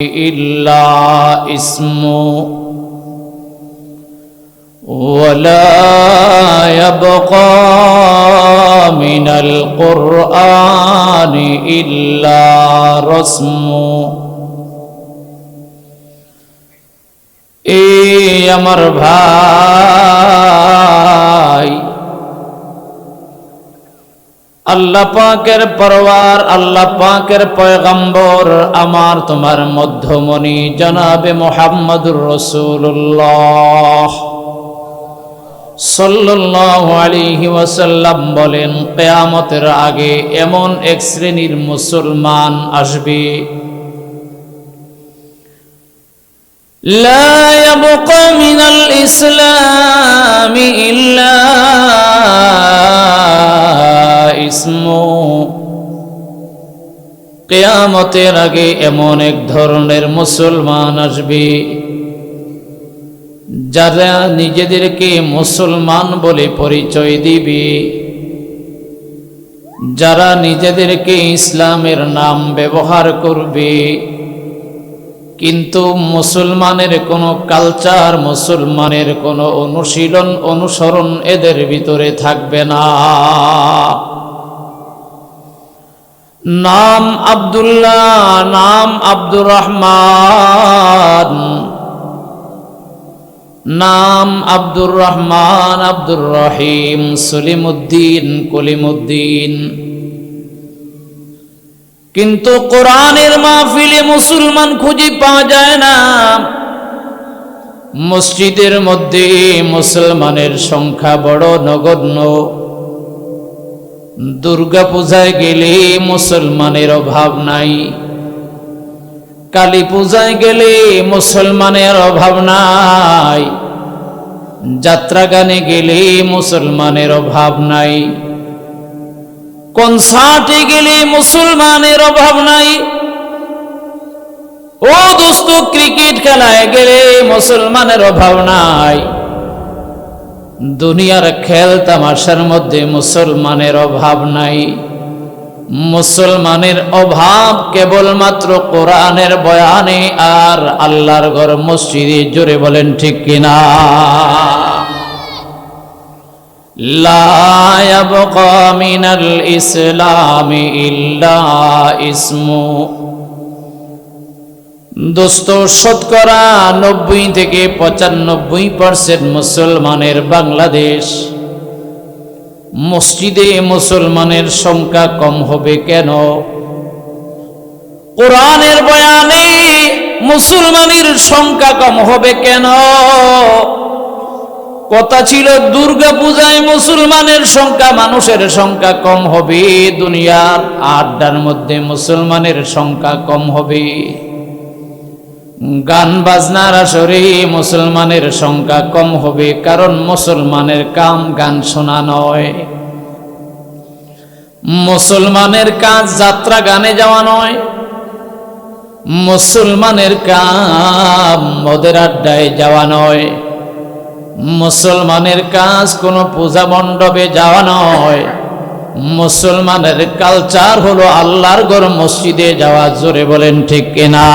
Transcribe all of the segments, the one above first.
إلا اسمه ولا يبقى من القرآن إلا رسمه আমার ভাই আল্লাহ পাকের পরওয়ার আল্লাহ পাকের পয়গম্বর আমার তোমার মধ্যমণি জনাবে মুহাম্মদুর রাসূলুল্লাহ সাল্লাল্লাহু আলাইহি ওয়াসাল্লাম বলেন, কিয়ামতের আগে এমন এক শ্রেণীর মুসলমান আসবে, لا يبقى من الإسلام إلا اسمه। কিয়ামতের আগে এমন এক ধরনের মুসলমান আসবে যারা নিজেদেরকে মুসলমান বলে পরিচয় দিবে, যারা নিজেদেরকে ইসলামের নাম ব্যবহার করবে, কিন্তু মুসলমানের কোনো কালচার, মুসলমানের কোনো অনুশীলন অনুসরণ এদের ভিতরে থাকবে না। নাম আব্দুল্লাহ, নাম আব্দুর রহমান, নাম আব্দুর রহমান, আব্দুর রহিম, সলিমুদ্দিন, কলিমুদ্দিন, কিন্তু কোরআনের মাহফিলে মুসলমান খুঁজে পাওয়া যায় না। মসজিদের মধ্যে মুসলমানের সংখ্যা বড় নগণ্য। দুর্গা পূজায় গেলে মুসলমানের অভাব নাই, কালী পূজায় গেলে মুসলমানের অভাব নাই, যাত্রা গানে গেলে মুসলমানের অভাব নাই, কনসার্টে গেলে মুসলমানের অভাব নাই, ও দোস্ত ক্রিকেট খেলায় গেলে মুসলমানের অভাব নাই, দুনিয়ার খেল তামাশার মধ্যে মুসলমানের অভাব নাই। মুসলমানের অভাব কেবলমাত্র কোরআনের বয়ানে আর আল্লাহর ঘর মসজিদে। জোরে বলেন ঠিক কিনা? লা ইয়াবকা মিনাল ইসলামি ইল্লা ইসমু। দোস্ত, শতকরা 90 থেকে 95% মুসলমানের বাংলাদেশ। মসজিদে মুসলমানের সংখ্যা কম হবে কেন? কোরআনের বয়ানে মুসলমানের সংখ্যা কম হবে কেন? কথা ছিল দুর্গা পূজায় মুসলমানের সংখ্যা, মানুষের সংখ্যা কম হবে, দুনিয়ার আড্ডার মধ্যে মুসলমানের সংখ্যা কম হবে, গান বাজনার আসরে মুসলমানের সংখ্যা কম হবে, কারণ মুসলমানের কাম গান শোনা নয়, মুসলমানের কাজ যাত্রা গানে যাওয়া নয়, মুসলমানের কাম মদের আড্ডায় যাওয়া নয়, মুসলমানের কাজ কোনো পূজা মণ্ডপে যাওয়া নয়, মুসলমানের কালচার হলো আল্লাহর ঘর মসজিদে যাওয়া। জোরে বলেন ঠিক কিনা?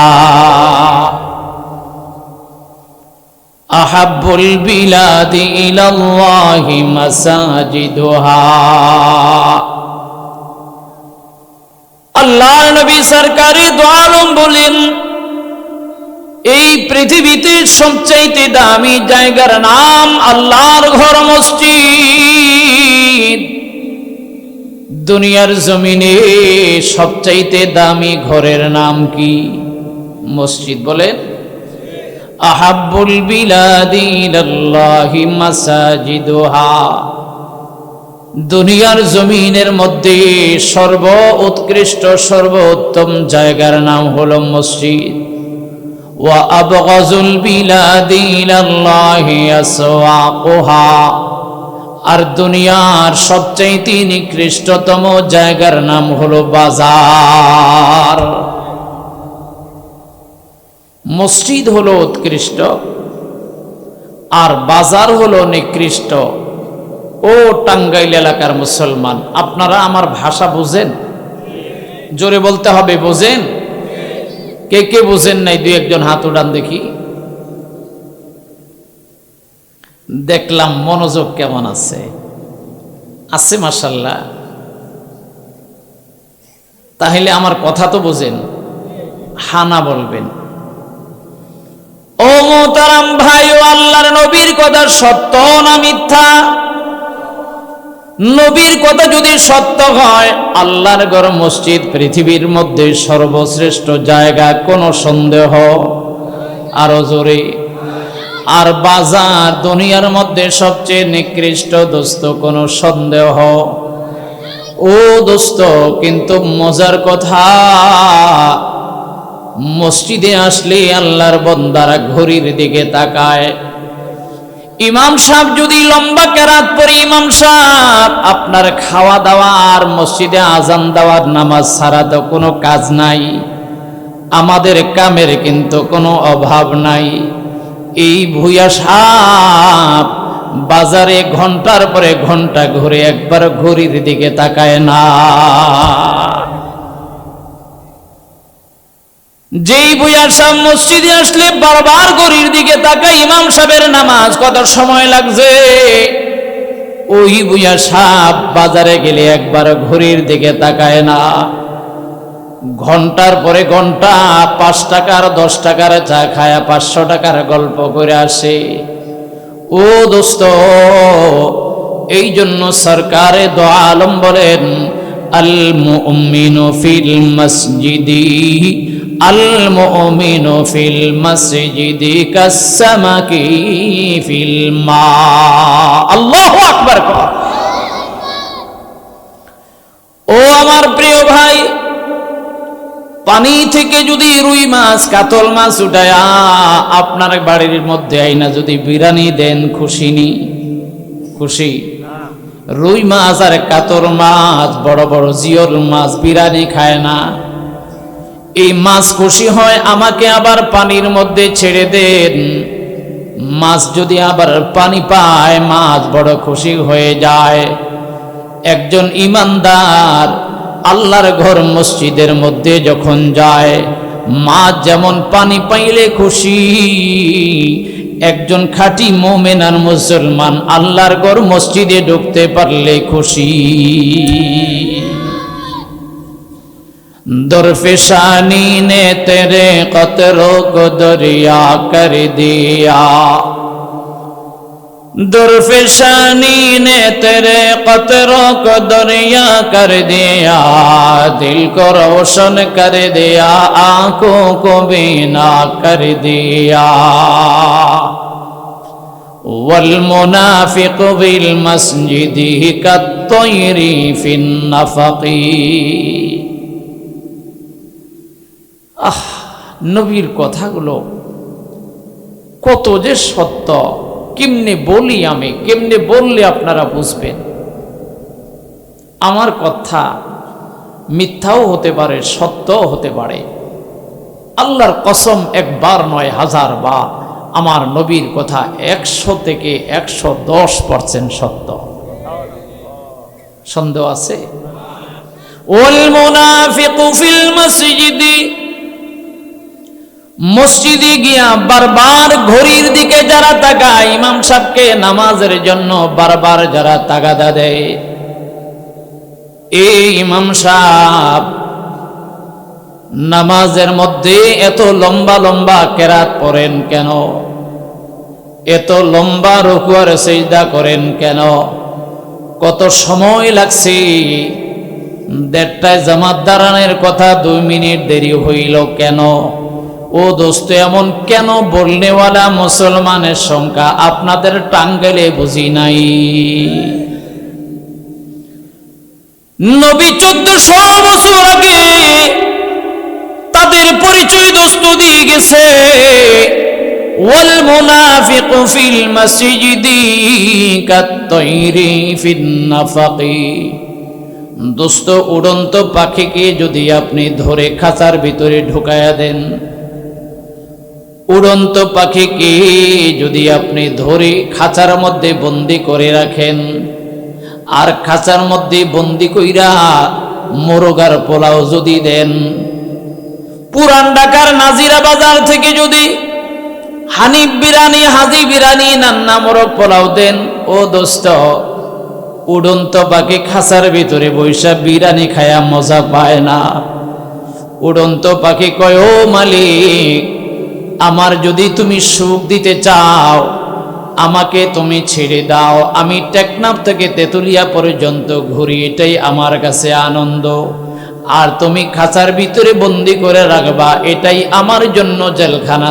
আহাব্বুল বিলাদি ইলাল্লাহি মাসাজিদুহা। আল্লাহর নবী সরকারে দো আলম বলেন, এই পৃথিবীতে সবচাইতে দামি জায়গার নাম আল্লাহর ঘর মসজিদ। দুনিয়ার জমিনে সবচাইতে দামি ঘরের নাম কি? মসজিদ। বলেন, আহাব্বুল বিলাদি ইলাল্লাহি মাসাজিদুহা। দুনিয়ার জমিনের মধ্যে সর্ব উৎকৃষ্ট সর্বোত্তম জায়গার নাম হলো মসজিদ। ওয়া আবগাযুল বিলাদি ইলাল্লাহি আসওয়াকুহা। আর দুনিয়ার সবচেয়ে নিকৃষ্টতম জায়গার নাম হলো বাজার। মসজিদ হলো উৎকৃষ্ট আর বাজার হলো নিকৃষ্ট। ও টাঙ্গাইল এলাকার মুসলমান, আপনারা আমার ভাষা বুঝেন? জোরে বলতে হবে, বোঝেন? কে কে বুঝেন নাই দুই একজন হাত উঠান দেখি। দেখলাম মনোযোগ কেমন আছে, আছে মাশাআল্লাহ। তাহলে আমার কথা তো বোঝেন, হানা বলবেন। ও মোহতারাম ভাই, ও আল্লাহর নবীর কথা সত্য না মিথ্যা? নবীর কথা যদি সত্য হয়, আল্লাহর ঘর মসজিদ পৃথিবীর মধ্যে সর্বশ্রেষ্ঠ জায়গা, কোনো সন্দেহ? আরো জোরে। আর বাজার দুনিয়ার মধ্যে সবচেয়ে নিকৃষ্ট, দোস্ত, কোনো সন্দেহ? ও দোস্ত, কিন্তু মজার কথা, মসজিদে আসলে আল্লাহর বান্দারা ঘড়ির দিকে তাকায়। ইমাম সাহেব যদি লম্বা কেরাত পড়ে, ইমাম সাহেব আপনার খাওয়া দাওয়া আর মসজিদে আজান দেওয়ার নামাজ ছাড়া তো কোনো কাজ নাই। আমাদের কামের কিন্তু কোনো অভাব নাই। এই ভূয়া সাহেব বাজারে ঘন্টার পরে ঘন্টা ঘুরে একবার ঘড়ির দিকে তাকায় না। যেই ভূয়া সাহেব মসজিদে আসলে বারবার ঘড়ির দিকে তাকায়, ইমাম সাহেবের নামাজ কত সময় লাগছে, ওই ভূয়া সাহেব বাজারে গেলে একবার ঘড়ির দিকে তাকায় না। ঘন্টার পরে ঘন্টা 5 টাকার 10 টাকার চা খায়া 500 টাকার গল্প করে আসে। ও দোস্ত, এই জন্য সরকারে দো আলম বলেন, আল মুমিনু ফিল মসজিদি, আল মুমিনু ফিল মসজিদি কাসসামাকি ফিল মা। আল্লাহু আকবার। ও আমার প্রিয় ভাই, পানি থেকে যদি রুই মাছ, কাতল মাছ উঠায়া আপনার বাড়ির মধ্যে আইনা যদি বিরিয়ানি দেন, খুশি নি? খুশি? রুই মাছ আর কাতল মাছ, বড় বড় জিওল মাছ বিরিয়ানি খায় না। এই মাছ খুশি হয়, আমাকে আবার পানির মধ্যে ছেড়ে দেন। মাছ যদি আবার পানি পায়, মাছ বড় খুশি হয়ে যায়। একজন ইমানদার আল্লাহর ঘর মসজিদের মধ্যে যখন যায়, মাছ যেমন পানি পাইলে খুশি, একজন খাঁটি মুমিন আর মুসলমান আল্লাহর ঘর মসজিদে ঢুকতে পারলে খুশি। দরফেশানি নে তেরে কতরো কো দরিয়া কর দিয়া, दरफेशानी ने तेरे कतरों को दरिया कर दिया, दिल को रोशन कर दिया, आंखों को बीना कर दिया। वल मुनाफिक बिल मस्जिदी कत्तयरी फिन नफकी। নবীর কথাগুলো কত যে সত্য, কেমনে বলি আমি, কেমনে বললে আপনারা বুঝবেন। আমার কথা মিথ্যাও হতে পারে, সত্যও হতে পারে। আল্লাহর কসম, একবার নয় 1000 বার আমার নবীর কথা 100 থেকে 110% সত্য। সন্দেহ আছে? ওয়াল মুনাফিকু ফিল মসজিদি, মসজিদে গিয়া বারবার ঘড়ির দিকে যারা তাকায়, ইমাম সাহেবকে নামাজের জন্য বারবার যারা তাগাদা দেয়, এই ইমাম সাহেব নামাজের মধ্যে এত লম্বা লম্বা কেরাত পড়েন কেন? এত লম্বা রুকু আর সিজদা করেন কেন? কত সময় লাগছে? 1:30টায় জামাত দাঁড়ানোর কথা 2 মিনিট দেরি হইল কেন? ও দোস্ত, এমন কেন বলনেওয়ালা মুসলমানের সংখ্যা আপনাদের টাঙ্গাইলে বুঝি নাই? নবী 1400 বছর আগে তাদের পরিচয় দোস্ত দিয়ে গেছে। ওয়াল মুনাফিকু ফিল মসজিদি কাত্তাইরি ফিন নাফাকি। দোস্ত, উড়ন্ত পাখিকে যদি আপনি ধরে খাঁচার ভিতরে ঢুকায়া দেন, উড়ন্ত পাখিকে যদি আপনি ধরে খাঁচার মধ্যে বন্দি করে রাখেন, আর খাঁচার মধ্যে বন্দি কইরা মোরগার পোলাও যদি দেন, পুরান ঢাকার নাজিরা বাজার থেকে যদি হানিফ বিরানি, হাজি বিরানি, নান্না মোরগ পোলাও দেন, ও দোস্ত, উড়ন্ত পাখি খাঁচার ভিতরে বৈশা বিরানি খায়া মজা পায় না। উড়ন্ত পাখি কয়, ও মালিক, আমার যদি তুমি সুখ দিতে চাও, আমাকে তুমি ছেড়ে দাও, আমি টেকনাফ থেকে তেতুলিয়া পর্যন্ত ঘুরি, এটাই আমার কাছে আনন্দ। আর তুমি খাঁচার ভিতরে বন্দি করে রাখবা, এটাই আমার জন্য জেলখানা।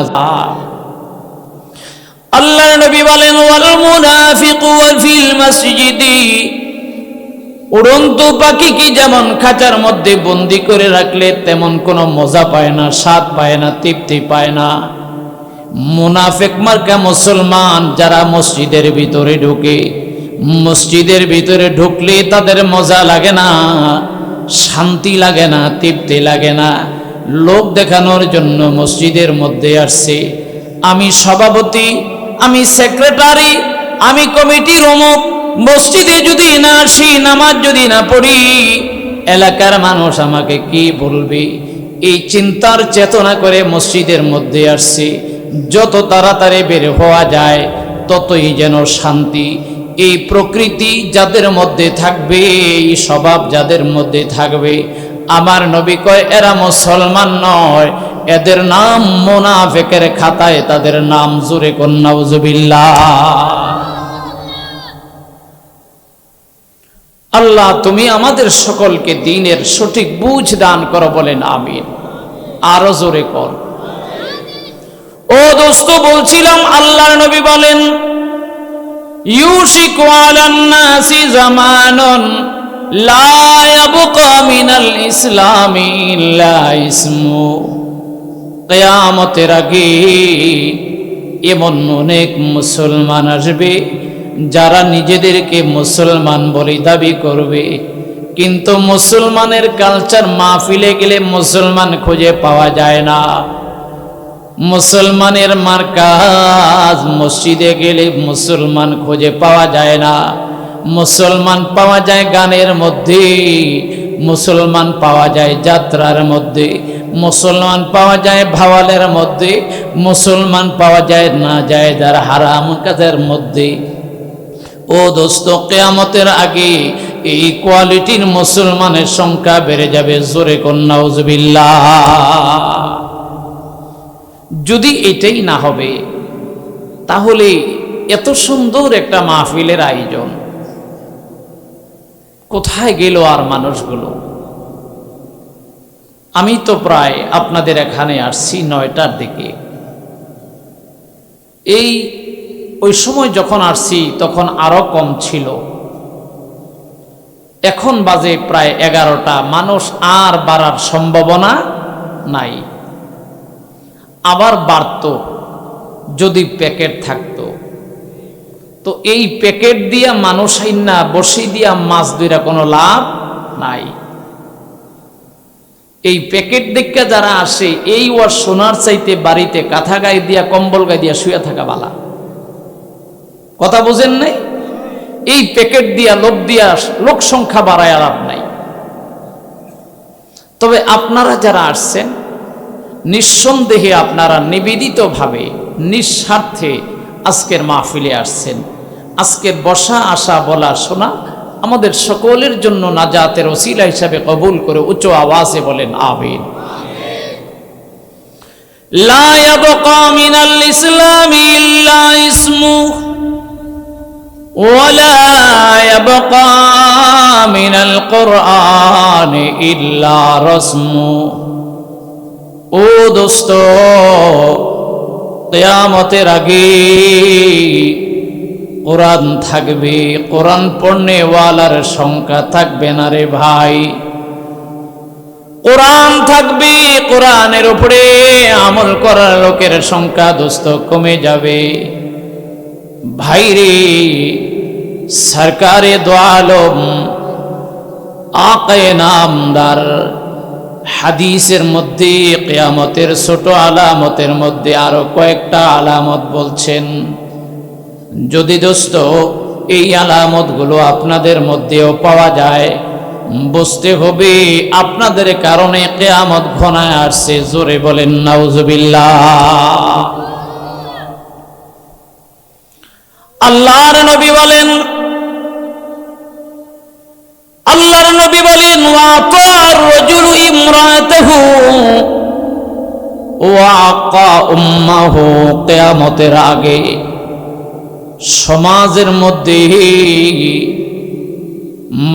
আল্লাহর নবী বলেন, ওয়াল মুনাফিকু ফিল মসজিদি, উড়ন্ত পাখিকে যেমন খাঁচার মধ্যে বন্দি করে রাখলে তেমন কোনো মজা পায় না, স্বাদ পায় না, তৃপ্তি পায় না, মুনাফিক মার্কা মুসলমান যারা মসজিদের ভিতরে ঢুকে, মসজিদের ভিতরে ঢুকলে তাদের মজা লাগে না, শান্তি লাগে না, তৃপ্তি লাগে না। লোক দেখানোর জন্য মসজিদের মধ্যে আসছে, আমি সভাপতি, আমি সেক্রেটারি, আমি কমিটির অমুক, মসজিদে যদি না আসি, নামাজ যদি না পড়ি, এলাকার মানুষ আমাকে কি বলবে, এই চিন্তার চেতনা করে মসজিদের মধ্যে আসছে। যত তাড়াতাড়ি বের হওয়া যায় ততই যেন শান্তি। এই প্রকৃতি যাদের মধ্যে থাকবে, এই স্বভাব যাদের মধ্যে থাকবে, আমার নবী কয় এরা মুসলমান নয়, এদের নাম মুনাফিকের খাতায় তাদের নাম। জোরে কোন নাউজুবিল্লাহ। আল্লাহ তুমি আমাদের সকলকে দ্বীনের সঠিক বুঝ দান করো, বলেন আমিন। আরো জোরে কর। ও দোস্ত, বলছিলাম আল্লাহর নবী বলেন, ইউশিকু আলান নাসি জামানুন লা ইয়াবকা মিনাল ইসলামি ইল্লা ইসমু, কিয়ামতের আগে এমন অনেক মুসলমান আসবে যারা নিজেদেরকে মুসলমান বলে দাবি করবে, কিন্তু মুসলমানের কালচার মাহফিলে গেলে মুসলমান খুঁজে পাওয়া যায় না, মুসলমানের মার্কাজ মসজিদে গেলে মুসলমান খুঁজে পাওয়া যায় না। মুসলমান পাওয়া যায় গানের মধ্যে, মুসলমান পাওয়া যায় যাত্রার মধ্যে, মুসলমান পাওয়া যায় ভাওয়ালের মধ্যে, মুসলমান পাওয়া যায় না যায় যার হারাম কাজের মধ্যে। ও দোস্ত, কিয়ামতের আগে এই কোয়ালিটির মুসলমানের সংখ্যা বেড়ে যাবে। জোরে কোন নাউজুবিল্লাহ। যদি এটাই না হবে, তাহলে এত সুন্দর একটা মাহফিলের আয়োজন কোথায় গেল আর মানুষগুলো? আমি তো প্রায় আপনাদের এখানে আসছি 9টার দিকে। ওই সময় যখন আসছি তখন আরো কম ছিল, এখন বাজে প্রায় 11টা। মানুষ আর বাড়ার সম্ভাবনা নাই। আবার বাড়তো যদি প্যাকেট থাকতো। তো এই প্যাকেট দিয়া মানুষ আইনা বসি দিয়া মাছ দুইরা কোনো লাভ নাই। এই প্যাকেট দেখা যারা আসে, এই ওয়ার সোনার চাইতে বাড়িতে কাঁথা গায়ে দিয়া কম্বল গায়ে দিয়া শুয়ে থাকা বালা। কথা বুঝেন নাই? এই প্যাকেট দিয়া লোক দিয়া লোক সংখ্যা বাড়ায় লাভ নাই। তবে আপনারা যারা আসছেন, নিঃসন্দেহে আপনারা নিবেদিতভাবে নিঃস্বার্থে আজকের মাহফিলে আসছেন। আজকের বসা, আসা, বলা, শোনা আমাদের সকলের জন্য নাজাতের ওসিলা হিসাবে কবুল করে উচ্চ আওয়াজে বলেন আমিন। লা ইয়াবকা মিনাল ইসলামি ইল্লা ইসমু ওয়া লা ইয়াবকা মিনাল কুরআনি ইল্লা রাসমু। ও দোস্ত, কিয়ামতের আগে কোরআন থাকবে, কোরআন পড়নেওয়ালার সংখ্যা থাকবে না রে ভাই। কোরআন থাকবে, কোরআনের উপরে আমল করার লোকের সংখ্যা দোস্ত কমে যাবে। ভাইরে, সরকারে দো আলম আকায়ে নামদার হাদিসের মধ্যে কিয়ামতের ছোট আলামতের মধ্যে আরো কয়েকটা আলামত বলছেন। যদি দোস্ত এই আলামতগুলো আপনাদের মধ্যেও পাওয়া যায়, বুঝতে হবে আপনাদের কারণে কিয়ামত ঘনায় আসছে। জোরে বলেন নাউজুবিল্লাহ। আল্লাহর নবী বলেন ওয়াতার রাজুলু ইমরাতাহু ওয়াকা উম্মাহু। কিয়ামতের আগে সমাজের মধ্যে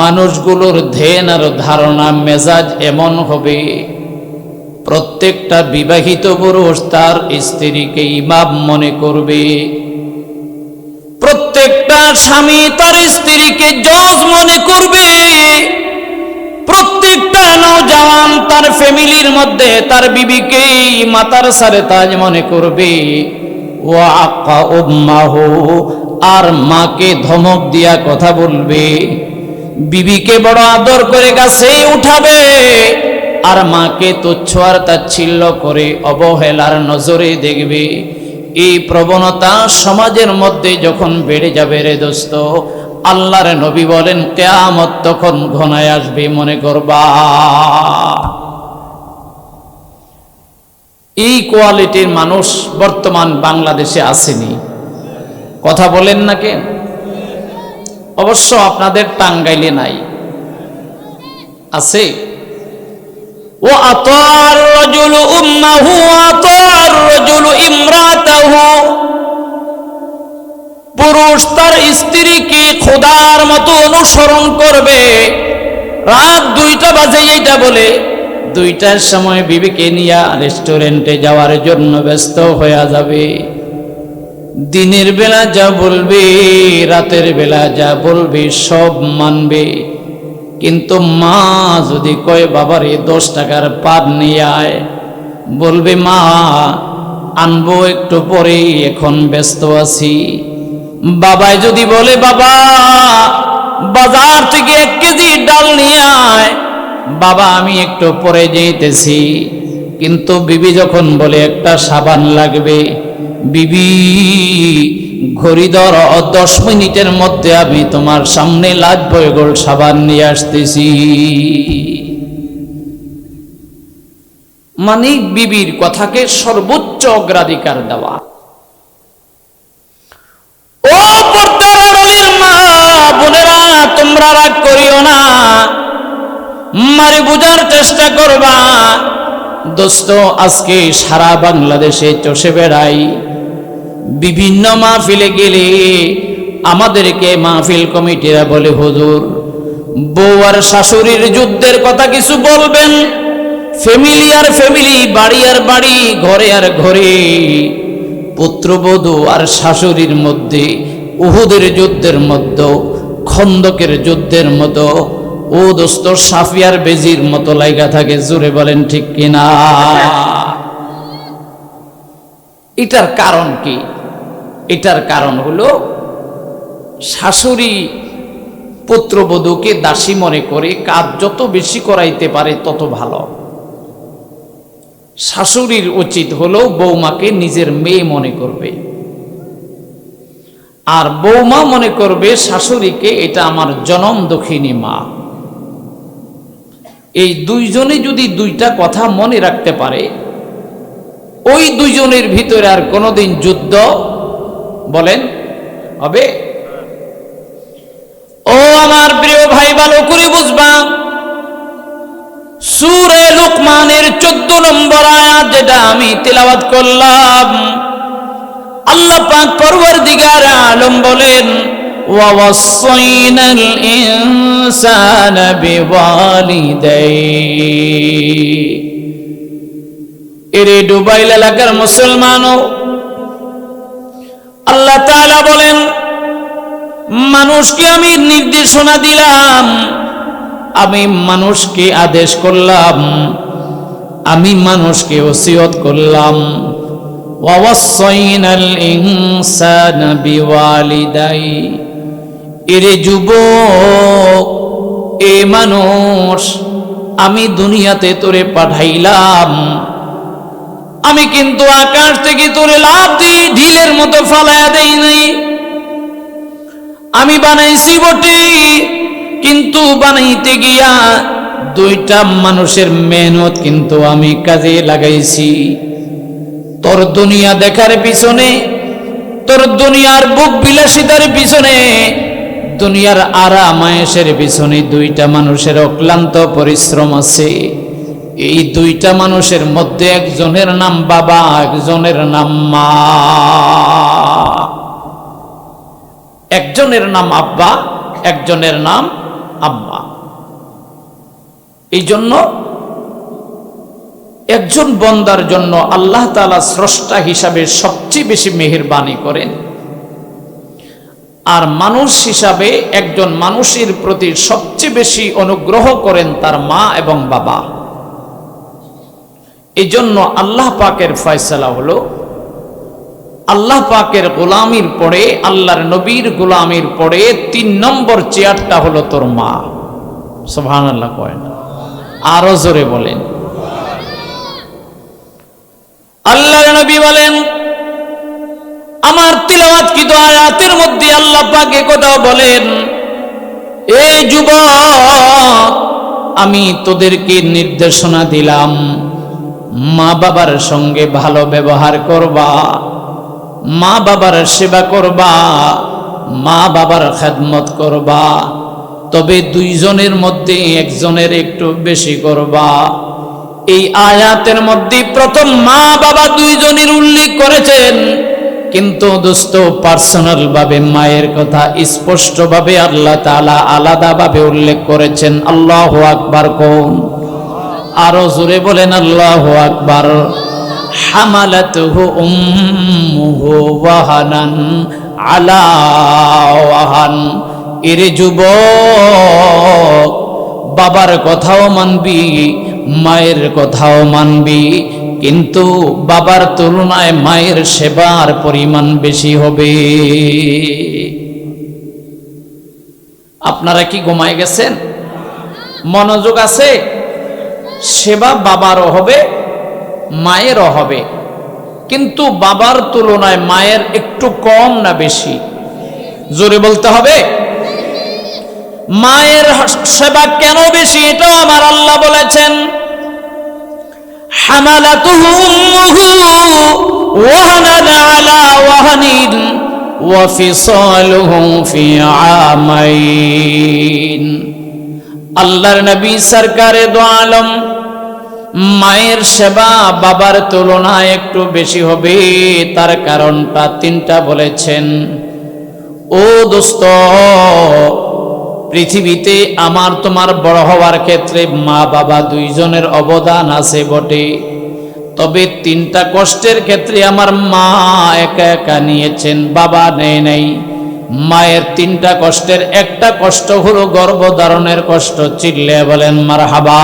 মানুষগুলোর ধ্যান আর ধারণা মেজাজ এমন হবে, প্রত্যেকটা বিবাহিত পুরুষ তার স্ত্রীকে ইমাম মনে করবে, প্রত্যেকটা স্বামী তার স্ত্রীকে জজ মনে করবে, প্রত্যেকটা নওজওয়ান তার ফ্যামিলির মধ্যে তার বিবিকে মাতার সারে তাজ মনে করবে। ওয়াকা উম্মাহু, আর মাকে ধমক দিয়া কথা বলবে, বিবিকে বড় আদর করে কাছে উঠাবে, আর মাকে তুচ্ছ আর তাচ্ছিল্য করে অবহেলার নজরে দেখবে। এই প্রবণতা সমাজের মধ্যে যখন বেড়ে যাবে রে দোস্ত, আল্লাহর নবী বলেন কিয়ামত তখন ঘনায় আসবে, মনে করবা। এই কোয়ালিটির মানুষ বর্তমান বাংলাদেশে আসেনি, কথা বলেন না কেন? অবশ্য আপনাদের টাঙ্গাইলে নাই, আছে। ও আতার রাজুলু উম্মাহু আতার রাজুলু ইমরাতাহু, পুরুষ তার স্ত্রীকে খোদার মতো অনুসরণ করবে। রাত 2টা বাজে এইটা বলে 2টার সময় বিবিকে নিয়ে রেস্টুরেন্টে যাওয়ার জন্য ব্যস্ত হয়ে যাবে। দিনের বেলা যা বলবে, রাতের বেলা যা বলবে সব মানবে। কিন্তু মা যদি কয় বাবারে 10 টাকার পান নিয়ে আয়, বলবে মা আনবো একটু পরে, এখন ব্যস্ত আছি। বাবাই যদি বলে বাবা বাজার থেকে 1 কেজি ডাল নিয়ে আয়, বাবা আমি একটু পরে যেতেছি। কিন্তু বিবি যখন বলে একটা সাবান লাগবে, বিবি ঘড়ি ধর 10 মিনিটের মধ্যে আমি তোমার সামনে লাজ বয়গোল সাবান নিয়ে আসতেছি। মানে বিবির কথাকে সর্বোচ্চ অগ্রাধিকার দেওয়া। ও পর্দার আড়ালের মা বোনেরা, তোমরা রাগ করিও না, মারে বুঝার চেষ্টা করবা। দোস্ত আজকে সারা বাংলাদেশে চষে বেড়াই, বিভিন্ন মাহফিলে গেলে আমাদেরকে মাহফিল কমিটিরা বলে হুজুর বউ আর শাশুড়ির যুদ্ধের কথা কিছু বলবেন, ফ্যামিলি আর ফ্যামিলি, বাড়ি আর বাড়ি, ঘরে আর ঘরে, পুত্রবধূ আর শাশুড়ির মধ্যে উহুদের যুদ্ধের মধ্যে, খন্দকের যুদ্ধের মতো, ও দোস্ত সাফিয়ার বেজির মতো লাইগা থাকে। জোরে বলেন ঠিক কিনা? এটার কারণ কি? এটার কারণ হলো শাশুড়ি পুত্রবধূকে দাসী মনে করে, কাজ যত বেশি করাইতে পারে তত ভালো। শাশুড়ির উচিত হলো বৌমাকে নিজের মেয়ে মনে করবে, আর বৌমা মনে করবে শাশুড়িকে এটা আমার জনম দক্ষিণী মা। এই দুইজনে যদি 2টা কথা মনে রাখতে পারে, ওই দুইজনের ভিতরে আর কোনোদিন যুদ্ধ বলেন হবে? ও আমার প্রিয় ভাই, ভালো করে বুঝবা, সূরা লুকমানের 14 নম্বর আয়াত যেটা আমি তিলাওয়াত করলাম, আল্লাহ পাক পরওয়ারদিগার আলম বলেন ওয়া ওয়াসাইনাল ইনসানা বিওয়ালিদাইহি। এরে ডুবাইল এলাকার মুসলমানও, আল্লাহ তাআলা বলেন মানুষকে আমি নির্দেশনা দিলাম, আমি মানুষকে আদেশ করলাম, আমি মানুষকে ওসিয়ত করলাম, ওয়া ওয়াসাইনাল ইনসানা বিওয়ালিদাইহি। এরে যুবক, এ মানুষ, আমি দুনিয়াতে তোরে পাঠাইলাম, আমি কিন্তু আকাশ থেকে তোরে লাফ দিয়ে ঢিলের মতো ফালায়া দেই নাই। আমি বানাইছি বটে, কিন্তু বানাইতে গিয়া দুইটা মানুষের মেহনত কিন্তু আমি কাজে লাগাইছি। তোর দুনিয়া দেখার পিছনে, তোর দুনিয়ার বুক বিলাসিতার পিছনে, দুনিয়ার আরাম আয়েশের পিছনে দুইটা মানুষের অক্লান্ত পরিশ্রম আছে। এই দুইটা মানুষের মধ্যে একজনের নাম বাবা, একজনের নাম মা। একজনের নাম আব্বা, একজনের নাম আম্মা। এই জন্য একজন বান্দার জন্য আল্লাহ তাআলা স্রষ্টা হিসাবে সবচেয়ে বেশি মেহেরবানি করেন, আর মানুষ হিসাবে একজন মানুষের প্রতি সবচেয়ে বেশি অনুগ্রহ করেন তার মা এবং বাবা। এই জন্য আল্লাহ পাকের ফয়সালা হলো, আল্লাহ পাকের গোলামির পরে, আল্লাহর নবীর গোলামির পরে 3 নম্বর চেয়ারটা হলো তোর মা। সুবহানাল্লাহ করেন, আরো জোরে বলেন। আল্লাহর নবী বলেন, আমার তিলাওয়াতকৃত আয়াতের মধ্যে আল্লাহ পাক কথা বলেন, এই যুবক, আমি তোদেরকে নির্দেশনা দিলাম, মা বাবার সঙ্গে ভালো ব্যবহার করবা, মা বাবার সেবা করবা, মা বাবার খেদমত করবা, তবে দুইজনের মধ্যে একজনের একটু বেশি করবা। এই আয়াতের মধ্যে প্রথম মা বাবা দুইজনের উল্লেখ করেছেন, কিন্তু দোস্ত পার্সোনাল ভাবে মায়ের কথা স্পষ্টভাবে আল্লাহ তাআলা আলাদাভাবে উল্লেখ করেছেন। আল্লাহু আকবার কোন, আরো জোরে বলেন আল্লাহু আকবার। হামালাতুহু উম্মুহু ওয়াহানান আলা ওয়াহান। এরে যুবক, বাবার কথাও মানবি, মায়ের কথাও মানবি, কিন্তু বাবার তুলনায় মায়ের সেবার পরিমাণ বেশি হবে। আপনারা কি ঘুমায় গেছেন? মনোযোগ আছে? সেবা বাবারও হবে, মায়েরও হবে, কিন্তু বাবার তুলনায় মায়ের একটু কম না বেশি? জোরে বলতে হবে। মায়ের সেবা কেন বেশি এটাও আমার আল্লাহ বলেছেন, হামালাতুহু উম্মুহু ওয়াহানান আলা ওয়াহানিন ওয়া ফিসালুহু ফি আমাইন। আল্লাহর নবী সরকারে দো আলম, মায়ের সেবা বাবার তুলনায় একটু বেশি হবে, তার কারণটা 3টা বলেছেন। ও দোস্ত, পৃথিবীতে আমার তোমার বড় হওয়ার ক্ষেত্রে মা বাবা দুইজনের অবদান আছে বটে, তবে 3টা কষ্টের ক্ষেত্রে আমার মা একা একা নিয়েছেন, বাবা নেয় নাই। মায়ের 3টা কষ্টের একটা কষ্ট হলো গর্ভধারণের কষ্ট। চিল্লে বলেন মারহাবা।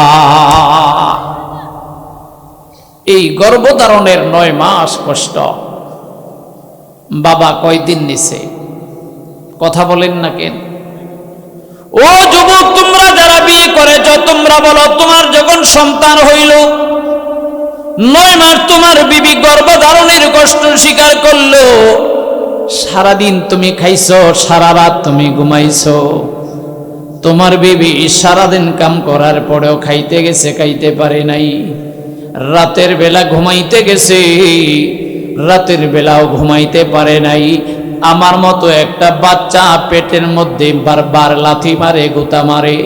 এই গর্ভধারণের 9 মাস কষ্ট বাবা কয়দিন নিছে? কথা বলেন না কেন? ও যুবক, তোমরা যারা বিয়ে করেছ, তোমরা বলো, তোমার যখন সন্তান হইল 9 মাস তোমার বিবি গর্ভধারণের কষ্ট স্বীকার করলো। সারাদিন তুমি খাইছো, সারা রাত তুমি ঘুমাইছো। তোমার বিবি সারাদিন কাম করার পরেও খাইতে গেছে, খাইতে পারে নাই। রাতের বেলা ঘুমাইতে গেছে, রাতের বেলাও ঘুমাইতে পারে নাই। আমার মতো একটা বাচ্চা পেটের মধ্যে বারবার লাথি মারে, গুতা মারে।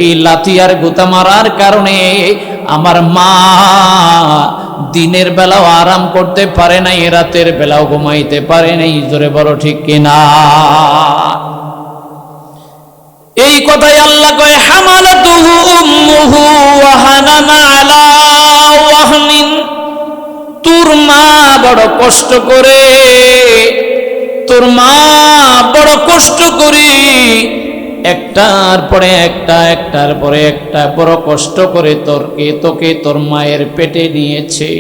এই লাথি আর গুতা মারার কারণে আমার মা দিনের বেলাও আরাম করতে পারে নাই, রাতের বেলাও ঘুমাইতে পারে নাই। জোরে বলো ঠিক কিনা? এই কথাই আল্লাহ কয়, হামালাতুহু উম্মুহু ওয়াহানান আলা ওয়াহনিন। তোর মা বড় কষ্ট করে, তোর মা বড় কষ্ট করে একটার পরে একটা, একটার পরে একটা বড় কষ্ট করে তোকে তোর মায়ের পেটে নিয়েছে।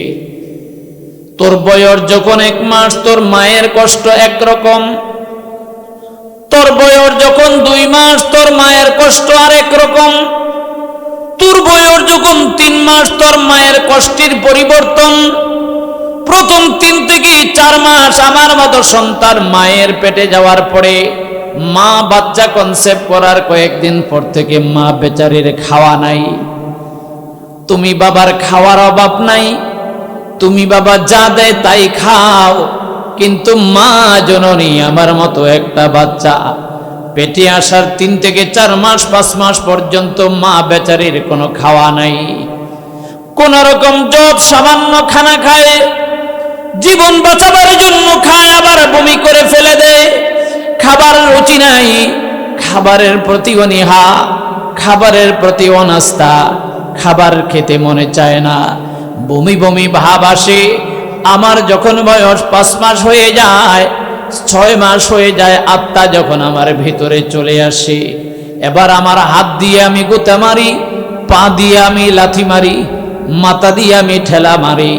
তোর বয়স যখন 1 মাস, তোর মায়ের কষ্ট একরকম। তোর বয়স যখন 2 মাস, তোর মায়ের কষ্ট আর একরকম। তোর বয়স যখন 3 মাস, তোর মায়ের কষ্টের পরিবর্তন। প্রথম 3 থেকে 4 মাস আমার মতো সন্তান মায়ের পেটে যাওয়ার পরে মা বাচ্চা কনসেপ্ট করার কয়েকদিন পর থেকে মা বেচারির খাওয়া নাই। তুমি বাবার খাওয়ার অভাব নাই, তুমি বাবা যা দেয় তাই খাও, কিন্তু মা জননী আমার মতো একটা বাচ্চা পেটে আসার 3 থেকে 4 মাস 5 মাস পর্যন্ত মা বেচারির কোনো খাওয়া নাই। কোন রকম জব সামান্য খানা খায়, জীবন বাঁচাবার জন্য খায়, আবার বমি করে ফেলে দেয়। খাবার রুচি নাই, খাবারের প্রতি অনীহা, খাবারের প্রতি অনাস্থা, খাবার খেতে মনে চায় না, বমি বমি ভাব আসে। আমার যখন বয়স 5 মাস হয়ে যায়, 6 মাস হয়ে যায়, আত্মা যখন আমার ভিতরে চলে আসে, এবার আমার হাত দিয়ে আমি গুতা মারি, পা দিয়ে আমি লাথি মারি, মাথা দিয়ে আমি ঠেলা মারি।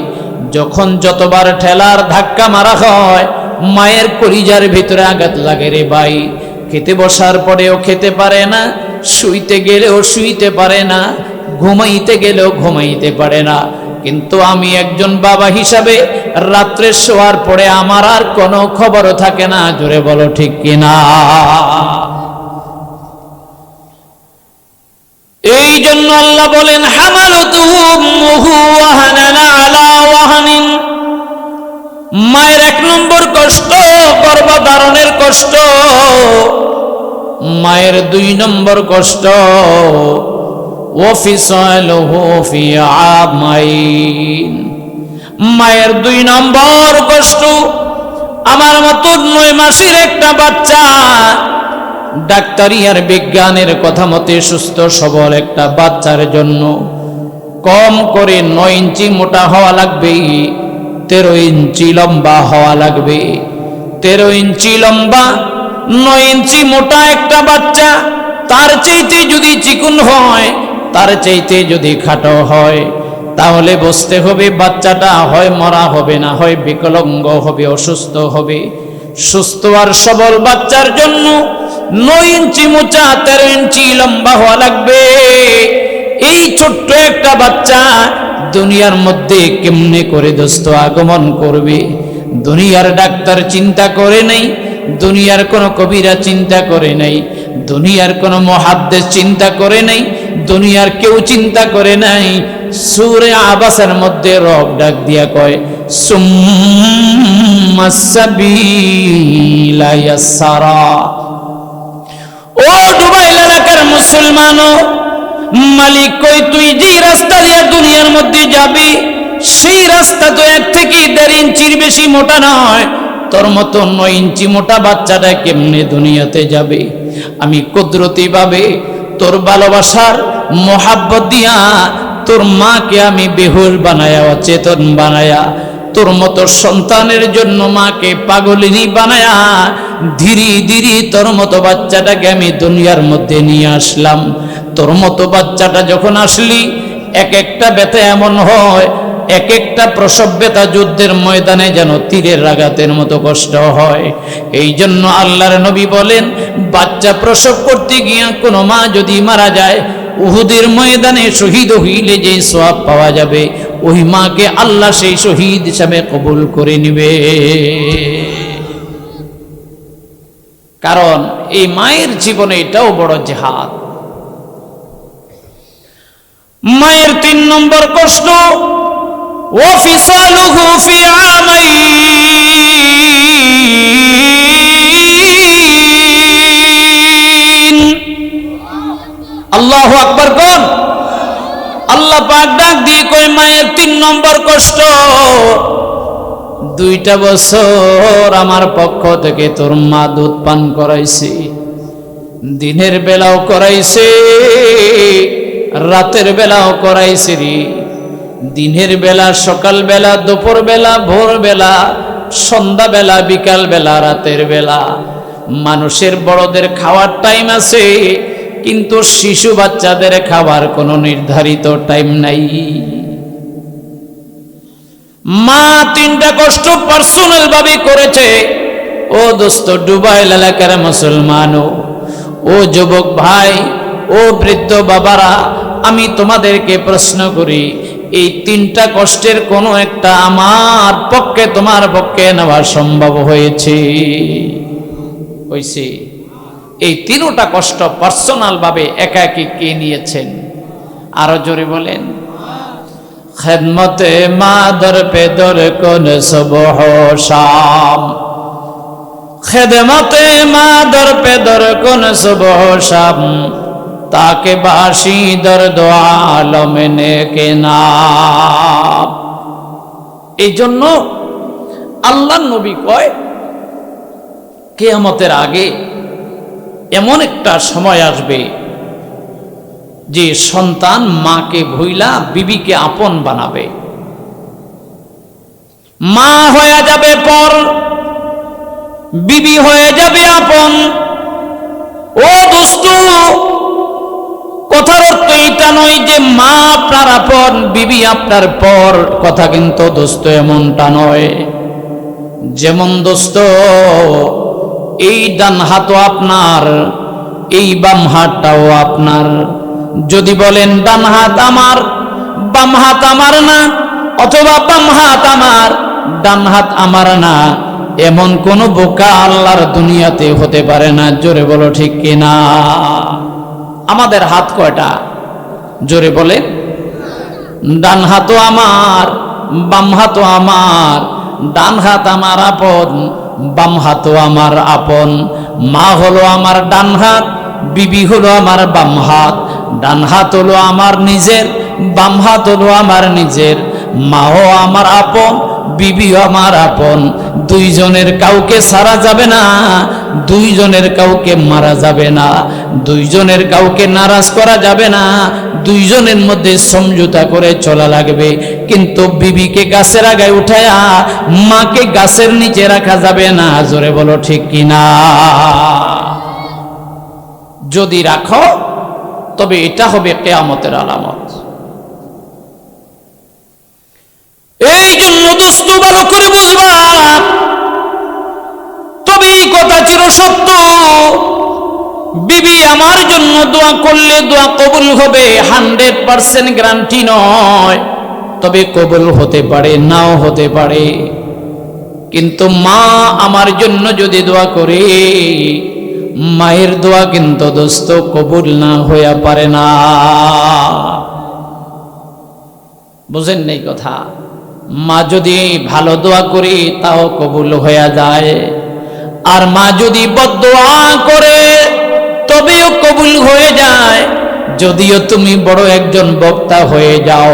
যখন যতবার ঠেলার ধাক্কা মারা হয়, মায়ের কলিজার ভিতরে আঘাত লাগে রে ভাই। খেতে বসার পরেও খেতে পারে না, শুইতে গেলেও শুইতে পারে না, ঘুমাইতে গেলেও ঘুমাইতে পারে না। কিন্তু আমি একজন বাবা হিসাবে রাত্রে শোয়ার পরে আমার আর কোনো খবরও থাকে না। জোরে বলো ঠিক কিনা? এই জন্য আল্লাহ বলেন হামালাতুহু উম্মুহু ওয়াহানান আলা ওয়াহানিন। মায়ের 1 নম্বর কষ্ট গর্ভধারণের কষ্ট, মায়ের 2 নম্বর কষ্ট ওয়াফিসালুহু ফি আমাইন। মায়ের 2 নম্বর কষ্ট, আমার মতো 9 মাসের একটা বাচ্চা, ডাক্তারি আর বিজ্ঞানের কথা মতে সুস্থ সবল একটা বাচ্চার জন্য কম করে 9 ইঞ্চি মোটা হওয়া লাগবে, 13 ইঞ্চি লম্বা হওয়া লাগবে। 13 ইঞ্চি লম্বা, 9 ইঞ্চি মোটা একটা বাচ্চা, তার চাইতে যদি চিকন হয়, তার চাইতে যদি খাটো হয়, তাহলে বুঝতে হবে বাচ্চাটা হয় মরা হবে, না হয় বিকলাঙ্গ হবে, অসুস্থ হবে। সুস্থ আর সবল বাচ্চার জন্য 9 ইঞ্চি মোটা, 13 ইঞ্চি লম্বা হওয়া লাগবে। এই ছোট্ট একটা বাচ্চা দুনিয়ার মধ্যে কেমনে করে দোস্ত আগমন করবে? দুনিয়ার ডাক্তার চিন্তা করে নাই, দুনিয়ার কোনো কবিরা চিন্তা করে নাই, দুনিয়ার কোনো মুহাদ্দিস চিন্তা করে নাই, দুনিয়ার কেউ চিন্তা করে নাই। সূরা আবাসের মধ্যে রব ডাক দিয়া কয় সুম্মাস সাবিলা ইয়াসসারা। ও ডুবাইল এলাকার মুসলমানও, মালিক কই তুই যে রাস্তা দিয়ে দুনিয়ার মধ্যে যাবি, সেই রাস্তা তো 1 থেকে 1.5 ইঞ্চির বেশি মোটা নয়। তোর মতো 9 ইঞ্চি মোটা বাচ্চাটা কেমনে দুনিয়াতে যাবে? আমি কুদরতি ভাবে তোর ভালোবাসার মোহাব্বত দিয়া তোর মাকে আমি বেহুশ বানায়া, অচেতন বানায়া, তোর মতো সন্তানের জন্য মাকে পাগলিনী বানায়া ধীরে ধীরে তোর মতো বাচ্চাটাকে আমি দুনিয়ার মধ্যে নিয়ে আসলাম। তোর মতো বাচ্চাটা যখন আসলি, এক একটা ব্যথা এমন হয়, এক একটা প্রসব ব্যথা যুদ্ধের ময়দানে যেন তীরের আঘাতের মতো কষ্ট হয়। এই জন্য আল্লাহর নবী বলেন, বাচ্চা প্রসব করতে গিয়া কোনো মা যদি মারা যায়, উহুদের ময়দানে শহীদ হইলে যে সওয়াব পাওয়া যাবে, ওই মাকে আল্লাহ সেই শহীদ হিসাবে কবুল করে নিবে। কারণ এই মায়ের জীবনে এটাও বড় জিহাদ। মায়ের 3 নম্বর কষ্ট ওয়াফিসালুহু ফি আমাইন। আল্লাহু আকবার কোন? আল্লাহ পাক ডাক দিয়ে কয় মায়ের 3 নম্বর কষ্ট, 2টা বছর আমার পক্ষ থেকে তোর মা দুধ পান করাইছে, দিনের বেলাও করাইছে, রাতের বেলাও করাইছে রে। দিনের বেলা, সকাল বেলা, দুপুর বেলা, ভোর বেলা, সন্ধ্যা বেলা, বিকাল বেলা, রাতের বেলা। মানুষের বড়দের খাওয়ার টাইম আছে, কিন্তু শিশু বাচ্চাদের খাবার কোনো নির্ধারিত টাইম নাই। মা 3টা কষ্ট পার্সোনাল ভাবে করেছে। ও দোস্ত ডুবাইল এলাকার মুসলমান, ও যুবক ভাই, ও বৃদ্ধ বাবারা, আমি তোমাদেরকে প্রশ্ন করি, এই 3টা কষ্টের কোনো একটা আমার পক্ষে, তোমার পক্ষে নেওয়া সম্ভব হয়েছে? এই তিনটা কষ্ট পার্সোনাল ভাবে একা একি কে নিয়েছেন? আরো জোরে বলেন। খেদমতে মা দর পে দর কোন সুবহ শাম, খেদমতে মা দর পে দর কোন সুবহ শাম, তাকে বাসি দর দো আলম নেকে নাম। এই জন্য আল্লাহর নবী কয় কিয়ামতের আগে এমন একটা সময় আসবে যে সন্তান মাকে ভুইলা বিবিকে আপন বানাবে, মা হয়ে যাবে পর, বিবি হয়ে যাবে আপন। ও দোস্তু, কথার অর্থ এটা নয় যে মা আপনার আপন বিবি আপনার পর, কথা কিন্তু দোস্ত এমনটা নয়। যেমন দোস্ত এই ডান হাতও আপনার, এই বাম হাতটাও আপনার। যদি বলেন ডান হাত আমার বাম হাত আমার না, অথবা বাম হাত আমার ডান হাত আমার না, এমন কোন বোকা আল্লাহর দুনিয়াতে হতে পারে না। জোরে বলো ঠিক কিনা? আমাদের হাত কয়টা? জোরে বলেন। ডান হাতও আমার বাম হাতও আমার, ডান হাত আমার আপন বাম হাতও আমার আপন। মা হলো আমার ডান হাত, বিবি হলো আমার বাম হাত। ডান হাত হলো আমার নিজের, বাম হাত হলো আমার নিজের। মাও আমার আপন, বিবিও আমার আপন। দুইজনের কাউকে ছাড়া যাবে না, দুইজনের কাউকে মারা যাবে না, দুইজনের কাউকে নারাজ করা যাবে না, দুইজনের মধ্যে সমঝোতা করে চলা লাগবে। কিন্তু বিবিকে গাছের আগায় উঠায়া মাকে গাছের নিচে রাখা যাবে না। জোরে বলো ঠিক কিনা? যদি রাখো তবে এটা হবে কিয়ামতের আলামত। এই জন্য দোস্ত ভালো করে বুঝবা, তবে এই কথা চির সত্য, বিবি আমার জন্য দোয়া করলে দোয়া কবুল হবে, 100% গ্যারান্টি নয়। তবে কবুল হতে পারে, নাও হতে পারে। কিন্তু মা আমার জন্য যদি দোয়া করে, মায়ের দোয়া কিন্তু দোস্ত কবুল না হইয়া পারে না। বুঝেন নাই কথা? মা যদি ভালো দোয়া করে তাও কবুল হইয়া যায়, আর মা যদি বদদোয়া করে তবেও কবুল হয়ে যায়। যদিও তুমি বড় একজন বক্তা হয়ে যাও,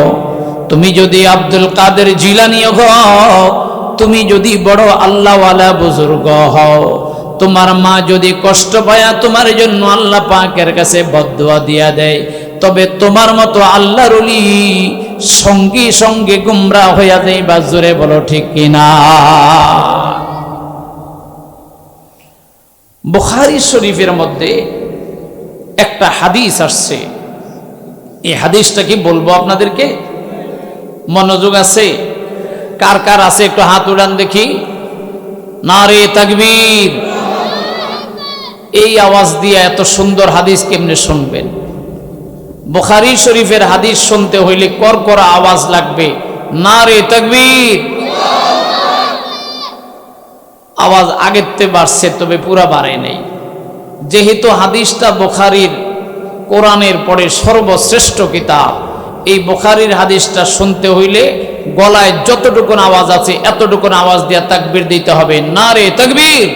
তুমি যদি আব্দুল কাদের জিলানী হও, তুমি যদি বড় আল্লাহওয়ালা বুজুর্গ হও, তোমার মা যদি কষ্ট পায়া তোমার জন্য আল্লাহ পাকের কাছে বদদোয়া দিয়া দেয়, তবে তোমার মতো আল্লাহর ওলি সঙ্গে সঙ্গে গুমরা হইয়া যাইবা। জোরে বলো ঠিক কিনা? বুখারী শরীফের মধ্যে একটা হাদিস আসছে, এই হাদিসটা কি বলবো আপনাদেরকে? মনোযোগ আছে? কার কার আছে একটু হাত উড়ান দেখি। নারে তাকবীর! এই আওয়াজ দিয়ে এত সুন্দর হাদিস কেমনে শুনবেন? বুখারী শরীফের হাদিস শুনতে হইলে করকরা আওয়াজ লাগবে। নারে তাকবীর! আওয়াজ আগের তে বাড়ছে, তবে পুরা বাড়ে নাই। যেহেতু হাদিসটা বুখারীর কোরআনের পরে সর্বশ্রেষ্ঠ কিতাব, এই বুখারীর হাদিসটা শুনতে হইলে গলায় যতটুকুন আওয়াজ আছে এতটুকুন আওয়াজ দিয়ে তাকবীর দিতে হবে। নারে তাকবীর!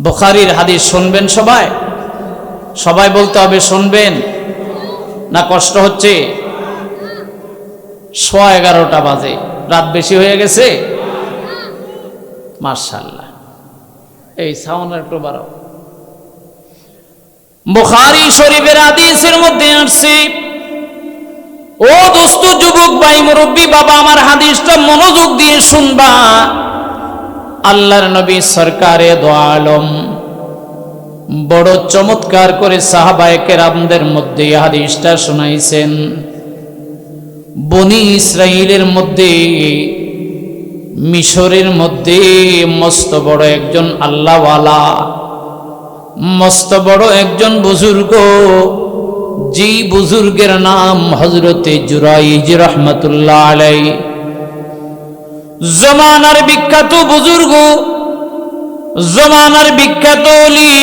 বুখারীর হাদিস শুনবেন সবাই? সবাই বলতে হবে শুনবেন, না কষ্ট হচ্ছে? 11:15 বাজে, রাত বেশি হয়ে গেছে? মাশাআল্লাহ, এই সাউন্ড একটু বাড়াও। বুখারী শরীফের হাদিসের মধ্যে আসছে, ও দোস্ত, যুবক ভাই, মুরব্বী বাবা, আমার হাদিসটা মনোযোগ দিয়ে শুনবা। আল্লাহর নবী সরকারে দো আলম বড় চমৎকার করে সাহাবায়ে কেরামদের মধ্যে এই হাদিসটা শোনাইছেন। বনি ইসরাইলের মধ্যে, মিশরের মধ্যে মস্ত বড় একজন আল্লাহওয়ালা, মস্ত বড় একজন বুজুর্গ, যেই বুজুর্গের নাম হযরতে জুরাইজ রাহমাতুল্লাহ আলাইহি। জমানার বিখ্যাত বুজুর্গ, জমানার বিখ্যাত ওলি,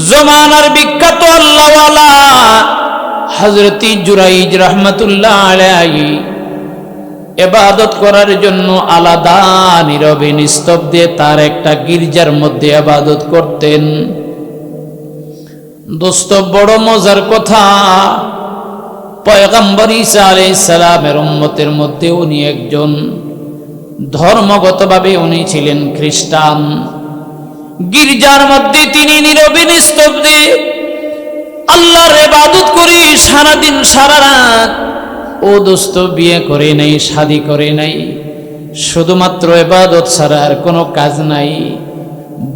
জমানার বিখ্যাত আল্লাহওয়ালা হযরত জুরাইজ রাহমাতুল্লাহ আলাইহি ইবাদত করার জন্য আলাদা নীরবে নিস্তব্ধে তার একটা গির্জার মধ্যে ইবাদত করতেন। দোস্ত, বড় মজার কথা, পয়গম্বর ঈসা আলাইহিস সালামের উম্মতের মধ্যে উনি একজন। ধর্মগতভাবে উনি ছিলেন খ্রিস্টান। গির্জার মধ্যে তিনি নীরবে নিস্তব্ধে আল্লাহর ইবাদত করে সারাদিন সারা রাত। ও দোস্ত, বিয়ে করে নাই, শাদী করে নাই, শুধুমাত্র ইবাদত ছাড়া আর কোনো কাজ নাই,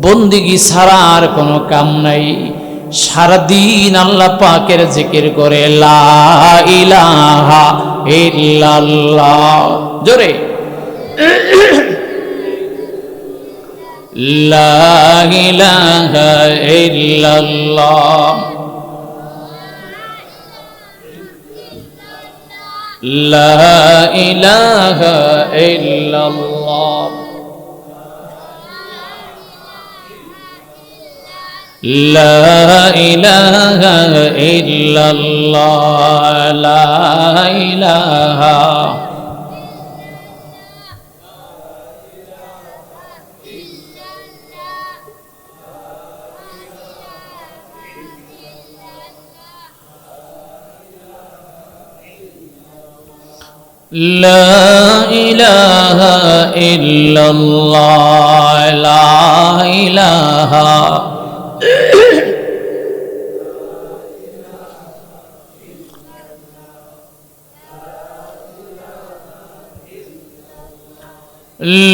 বন্দিগি ছাড়া আর কোনো কাম নাই। সারাদিন আল্লাহ পাকের জিকির করে, লা ইলাহা ইল্লাল্লাহ, জোরে লা ইলাহা ইল্লাল্লাহ, লা ইলাহা ইল্লাল্লাহ, লা ইলাহা ইল্লাল্লাহ, লা ইলাহা। লা ইলাহা ইল্লাল্লাহ, লা ইলাহা।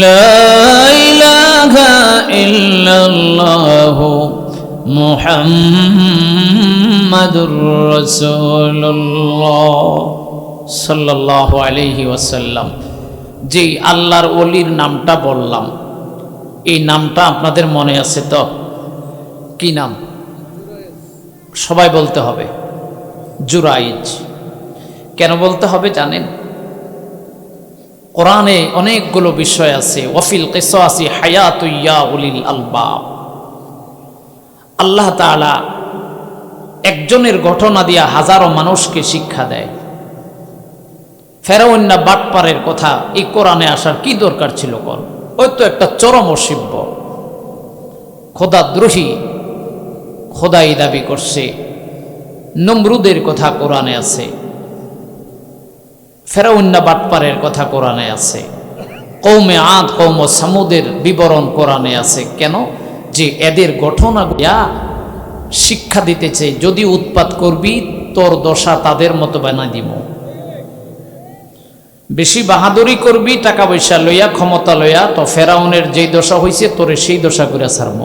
লা ইলাহা ইল্লাল্লাহ মুহাম্মাদুর রাসূলুল্লাহ সাল্লাল্লাহু আলাইহি ওয়াসাল্লাম। যে আল্লাহর ওলির নামটা বললাম, এই নামটা আপনাদের মনে আছে তো? কি নাম? সবাই বলতে হবে, জুরাইজ। কেন বলতে হবে জানেন? কোরআনে অনেকগুলো বিষয় আছে, ওয়াফিল কিসাসি হায়াতু ইয়া উলিল আলবাব। আল্লাহ তাআলা একজনের ঘটনা দিয়া হাজারো মানুষকে শিক্ষা দেয়। ফেরাউন না বাটপারের কথা এই কোরআনে আসার কি দরকার ছিল? কোন ওই তো একটা চরম অসভ্য, খোদাদ্রোহী, খোদাই দাবি করছে। নমরুদের কথা কোরআনে আছে, ফেরাউন না বাটপারের কথা কোরআনে আছে, কওমে আদ কওম সামুদের বিবরণ কোরআনে আছে। কেন? যে এদের ঘটনাগুলা শিক্ষা দিতেছে, যদি উৎপাত করবি তোর দশা তাদের মতো বানাই দিব। বেশি বাহাদুরি করবি টাকা পয়সা লইয়া, ক্ষমতা লইয়া, তো ফেরাউনের যেই দশা হইছে তোরে সেই দশা করে ছাড়ব।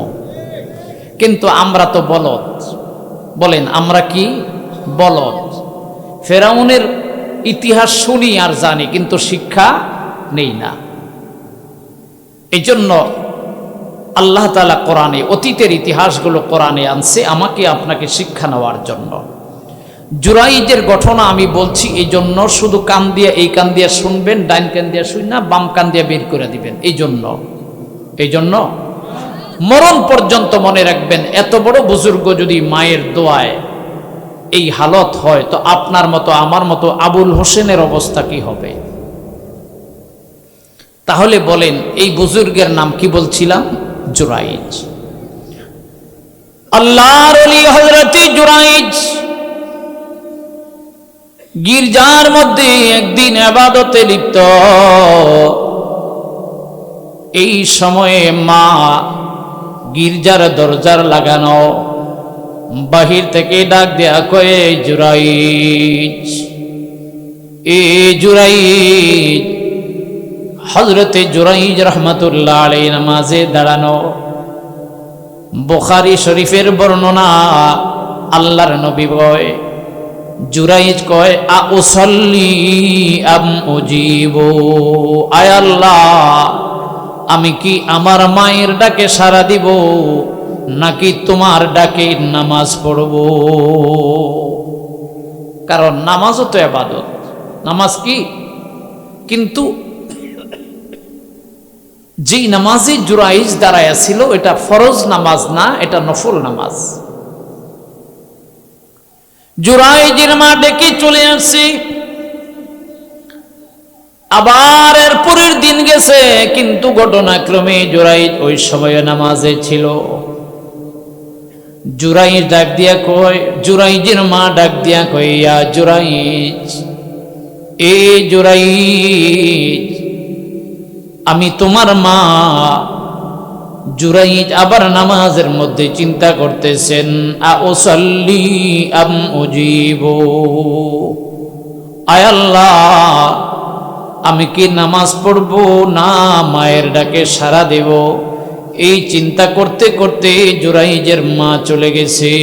কিন্তু আমরা তো বলদ। বলেন, আমরা কি বলদ? ফেরাউনের ইতিহাস শুনি আর জানি, কিন্তু শিক্ষা নেই না। এই জন্য আল্লাহ তাআলা কোরআনে অতীতের ইতিহাসগুলো কোরআনে আনছে আমাকে আপনাকে শিক্ষা নেওয়ার জন্য। জুরাইজের ঘটনা আমি বলছি এই জন্য, শুধু কান দিয়ে এই কান দিয়ে শুনবেন, ডাইন কান দিয়ে শুন না, বাম কান দিয়ে বের করে দিবেন। এই জন্য মরণ পর্যন্ত মনে রাখবেন, এত বড় বুজুর্গ যদি মায়ের দোয়ায় এই হালত হয়, তো আপনার মতো আমার মতো আবুল হোসেনের অবস্থা কি হবে? তাহলে বলেন, এই বুজুর্গের নাম কি বলছিলাম? জুরাইজ। আল্লাহর ওলি হযরত জুরাইজ গির্জার মধ্যে একদিন ইবাদতে লিপ্ত। এই সময়ে মা গির্জার দরজার লাগানো, বাহির থেকে ডাক দেয়া কয়ে, জুরাইজ, এ জুরাইজ। হযরতে জুরাইজ রাহমাতুল্লাহ আলাইহি নামাজে দাঁড়ানো। বুখারী শরীফের বর্ণনা, আল্লাহর নবী বলে, জুরাইজ কয়, আ উসাল্লি আম উজিবু, আয় আল্লাহ, আমি কি আমার মায়ের ডাকে সাড়া দিব নাকি তোমার ডাকে নামাজ পড়ব? কারণ নামাজও তো ইবাদত। নামাজ কি? কিন্তু যেই নামাজে জুরাইজ দাঁড়ায় ছিল এটা ফরজ নামাজ না, এটা নফল নামাজ। জুরাইজের মা ডেকে চলে আসছে। আবার এর পরের দিন গেছে, কিন্তু ঘটনাক্রমে জুরাইজ ওই সময় নামাজে ছিল। জুরাইজ ডাক দিয়া কয়, জুরাইজের মা ডাক দিয়া কয়, ইয়া জুরাইজ, এ জুরাইজ, আমি তোমার মা। জুরাইজ আবার নামাজের মধ্যে চিন্তা করতেছেন, আউসাল্লি আম উজিবু, আয় আল্লাহ, আমি কি নামাজ পড়বো না মায়ের ডাকে সাড়া দেব? এই চিন্তা করতে করতে জুরাইজের মা চলে গেছে।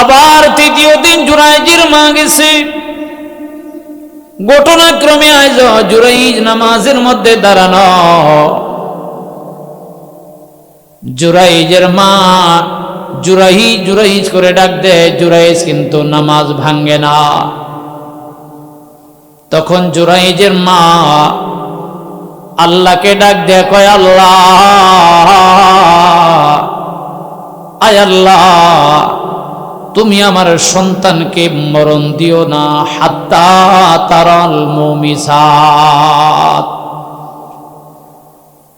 আবার তৃতীয় দিন জুরাইজের মা গেছে। ঘটনাক্রমে আজ জুরাইজ নামাজের মধ্যে দাঁড়ানো। জুরাইজের মা জুরাইজ করে ডাক দেয়, জুরাইজ কিন্তু নামাজ ভাঙ্গে না। তখন জুরাইজের মা আল্লাহকে ডাক দেয়, কয় আল্লাহ, আয় আল্লাহ, তুমি আমার সন্তানকে মরণ দিও না, হাত্তা তারাল মুমিসাত।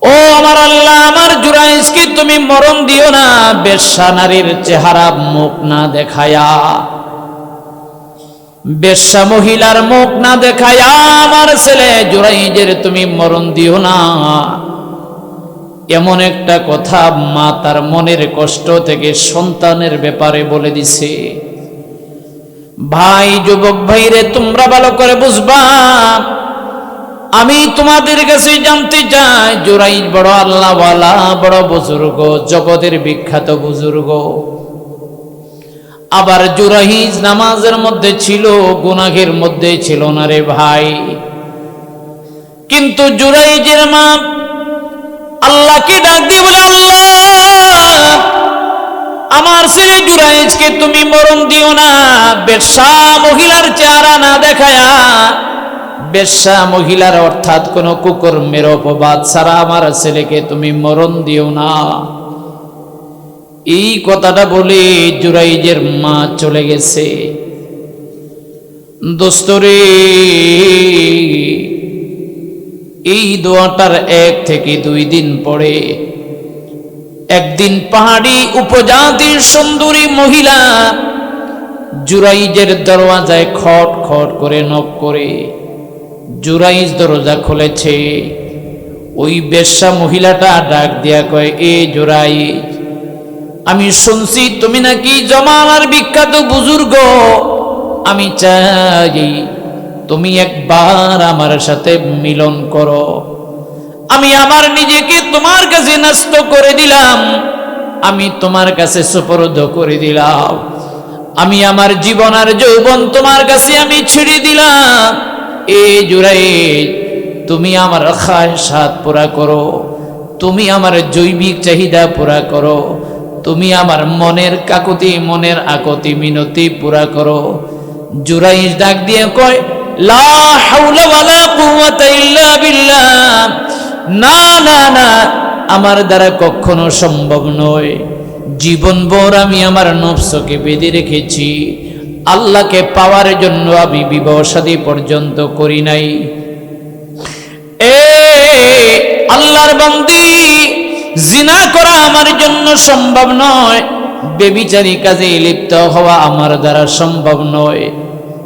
ও আমার আল্লাহ, আমার জুরাইজকে তুমি মরণ দিও না, বেশ্যা নারীর চেহারা মুখ না দেখায়া, বেশ্যা মহিলার মুখ না দেখায়া আমার ছেলে জুরাইজের তুমি মরণ দিও না। এমন একটা কথা মা তার মনের কষ্ট থেকে সন্তানের ব্যাপারে বলে দিছে। ভাই, যুবক ভাইরে, তোমরা ভালো করে বুঝবা। আমি তোমাদের কাছে জানতে চাই, জুরাইজ বড় আল্লাহওয়ালা, বড় বুজুর্গ, জগতের বিখ্যাত বুজুর্গ। আবার জুরাইজ নামাজের মধ্যে ছিল, গুনাহের মধ্যে ছিল না রে ভাই। কিন্তু জুরাইজের মা আল্লাহকে ডাক দিয়ে বলে, আল্লাহ, আমার ছেলে জুরাইজকে তুমি মরণ দিও না, বেশ্যা মহিলার চেহারা না দেখায়া, বেশ্যা মহিলার অর্থাৎ কোন কুকর্মের অপবাদ ছাড়া আমার ছেলেকে তুমি মরণ দিও না। এই কথাটা বলে জুরাইজের মা চলে গেছে। দোস্তরে, এই দোয়াটার 1 থেকে 2 দিন পরে একদিন পাহাড়ি উপজাতির সুন্দরী মহিলা জুরাইজের দরওয়াজায় খট খট করে নক করে। জুরাইজ দরজা খুলেছে। ওই বেশ্যা মহিলাটা ডাক দিয়া কয়, এ জুরাইজ, আমি শুনছি তুমি নাকি জমানার বিখ্যাত বুজুর্গ। আমি চাই তুমি একবার আমার সাথে মিলন করো। আমি আমার নিজেকে তোমার কাছে ন্যস্ত করে দিলাম, আমি তোমার কাছে সুপর্দ করে দিলাম, আমি আমার জীবন আর যৌবন তোমার কাছে আমি ছেড়ে দিলাম। এ জুরাইজ, তুমি আমার খায়সাত পুরা করো, তুমি আমার জৈবিক চাহিদা পুরা করো, তুমি আমার মনের কাকুতি, মনের আকুতি মিনতি পুরা করো। জুরাইজ ডাক দিয়ে কয়, লা হাওলা ওয়ালা কুওয়াতা ইল্লা বিল্লাহ, না না না, আমার দ্বারা কখনো সম্ভব নয়। জীবনভর আমি আমার নফসকে বেঁধে রেখেছি, আল্লাহকে পাওয়ার জন্য আমি বিবাহ শাদী পর্যন্ত করি নাই। এ আল্লাহর বান্দি, জিনা করা আমার জন্য সম্ভব নয়, বেবিচারী কাজে লিপ্ত হওয়া আমার দ্বারা সম্ভব নয়,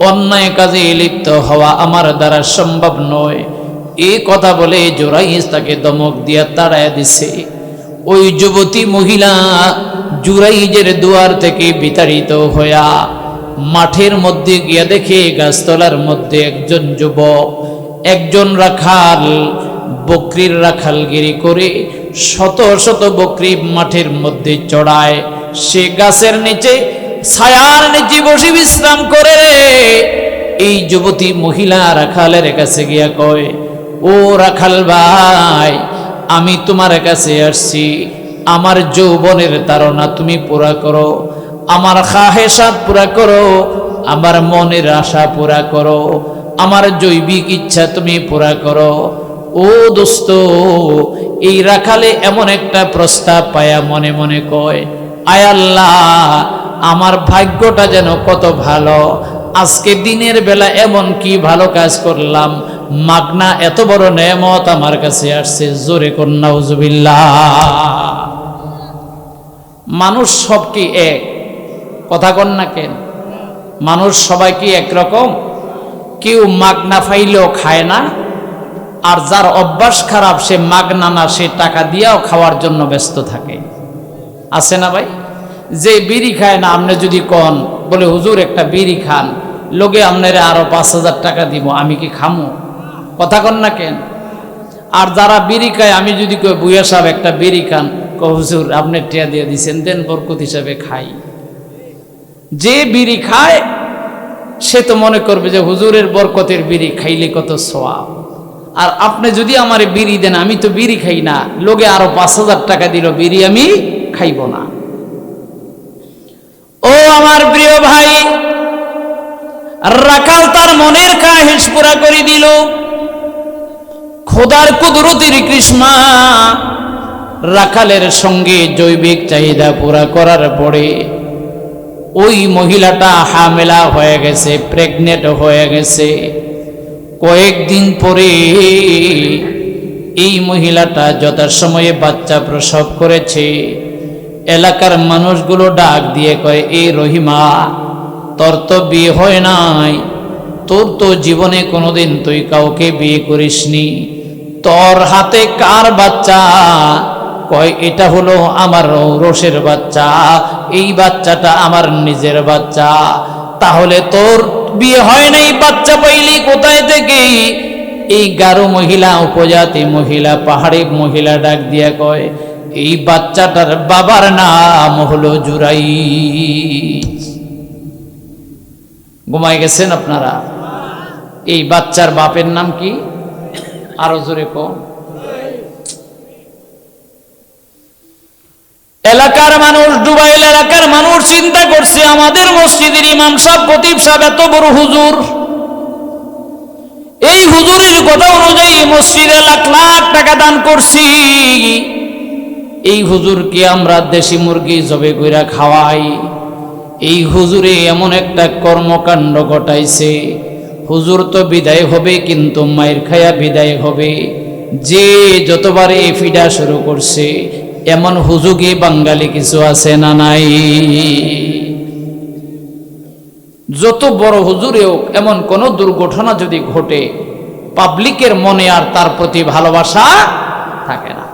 অন্যায় কাজে লিপ্ত হওয়া আমার দ্বারা সম্ভব নয়। এই কথা বলে জুরাইজ তাকে ধমক দিয়া তাড়ায় দিছে। ওই যুবতী মহিলা জুরাইজের দুয়ার থেকে বিতাড়িত হইয়া মাঠের মধ্যে গিয়া দেখে গাছতলার মধ্যে একজন যুবক, একজন রাখাল বকরির রাখালগিরি করে শত শত বকরি মাঠের মধ্যে চড়ায়। সে গাছের নিচে ছায়ার নিচে বসে বিশ্রাম করে। এই যুবতী মহিলা রাখালের কাছে গিয়া কয়, ও রাখাল ভাই, আমি তোমার কাছে আসছি, আমার যৌবনের তাড়না তুমি পুরা করো, আমার খাহেসাত পুরা করো, আমার মনের আশা পুরা করো, আমার জৈবিক ইচ্ছা তুমি পুরা করো। ও দোস্ত, এই রাখালে এমন একটা প্রস্তাব পায়া মনে মনে কয়, আয় আল্লাহ, আমার ভাগ্যটা যেন কত ভালো, আজকে দিনের বেলা এমন কি ভালো কাজ করলাম, মাগনা এত বড় নেয়ামত আমার কাছে আসছে। জোরে কর নাউজুবিল্লাহ। মানুষ সব কি এক? কথা কন না কেন? মানুষ সবাই কি একরকম? কেউ মাগনা ফাইলেও খায় না, আর যার অভ্যাস খারাপ সে মাগনা না, সে টাকা দিয়েও খাওয়ার জন্য ব্যস্ত থাকে। আছে না ভাই? যে বিড়ি খায় না, আপনি যদি কন বলে হুজুর একটা বিড়ি খান, লোকে আপনারে আরো 5,000 টাকা দিব, আমি কি খামু? কথা কন না কেন? আর যারা বিড়ি খায়, আমি যদি কই বুয়া সাহেব একটা বিড়ি খান, হুজুর আপনি টিয়া দিয়ে দিচ্ছেন, দেন বরকত হিসাবে খাই। যে বিড়ি খায় সে তো মনে করবে যে হুজুরের বরকতের বিড়ি খাইলে কত সওয়াব। আর আপনি যদি আমারে বিড়ি দেন, আমি তো বিড়ি খাই না, লোকে আরো 5,000 টাকা দিল, বিড়ি আমি খাইব না। ও আমার প্রিয় ভাই, রাখাল তার মনের খাহিশ পুরা করে দিল। খোদার কুদরতের কৃষ্ণা রাখালের সঙ্গে জৈবিক চাহিদা পুরা করার পরে ওই মহিলাটা হামেলা হয়ে গেছে, প্রেগনেন্ট হয়ে গেছে। কয়েকদিন পরে এই মহিলাটা যথাসময়ে বাচ্চা প্রসব করেছে। এলাকার মানুষগুলো ডাক দিয়ে কয়, এই রহিমা, তোর তো বিয়ে হয় নাই, তোর তো জীবনে কোনোদিন তুই কাউকে বিয়ে করিসনি, তোর হাতে কার বাচ্চা? কয়, এটা হলো আমার রোষের বাচ্চা, এই বাচ্চাটা আমার নিজের বাচ্চা। তাহলে তোর বিয়ে হয় নাই, বাচ্চা পাইলি কোথায় থেকে? এই গারো মহিলা, উপজাতি মহিলা, পাহাড়ি মহিলা ডাক দিয়া কয়, এই বাচ্চাটার বাবার নাম হলো জুরাইজ। ঘুমাই গেছেন আপনারা? এই বাচ্চার বাপের নাম কি? আরো জোরে কো। এলাকার মানুষ, ডুবাইল এলাকার মানুষ চিন্তা করছে, আমাদের মসজিদের ইমাম সাহেব, খতিব সাহেব এত বড় হুজুর, এই হুজুরের কথা অনুযায়ী মসজিদে লাখ লাখ টাকা দান করছি, এই হুজুরকে আমরা দেশি মুরগি জবে কইরা খাওয়াই। এই হুজুরে এমন একটা কর্মকাণ্ড ঘটাইছে, হুজুর তো বিদায় হবে, কিন্তু মায়ের খায়া বিদায় হবে। যে যতবারে ফিডা শুরু করছে, এমন হুজুগে বাঙালি কিছু আছে না নাই? যত বড় হুজুরেও এমন কোন দুর্ঘটনা যদি ঘটে, পাবলিকের মনে আর তার প্রতি ভালোবাসা থাকে না।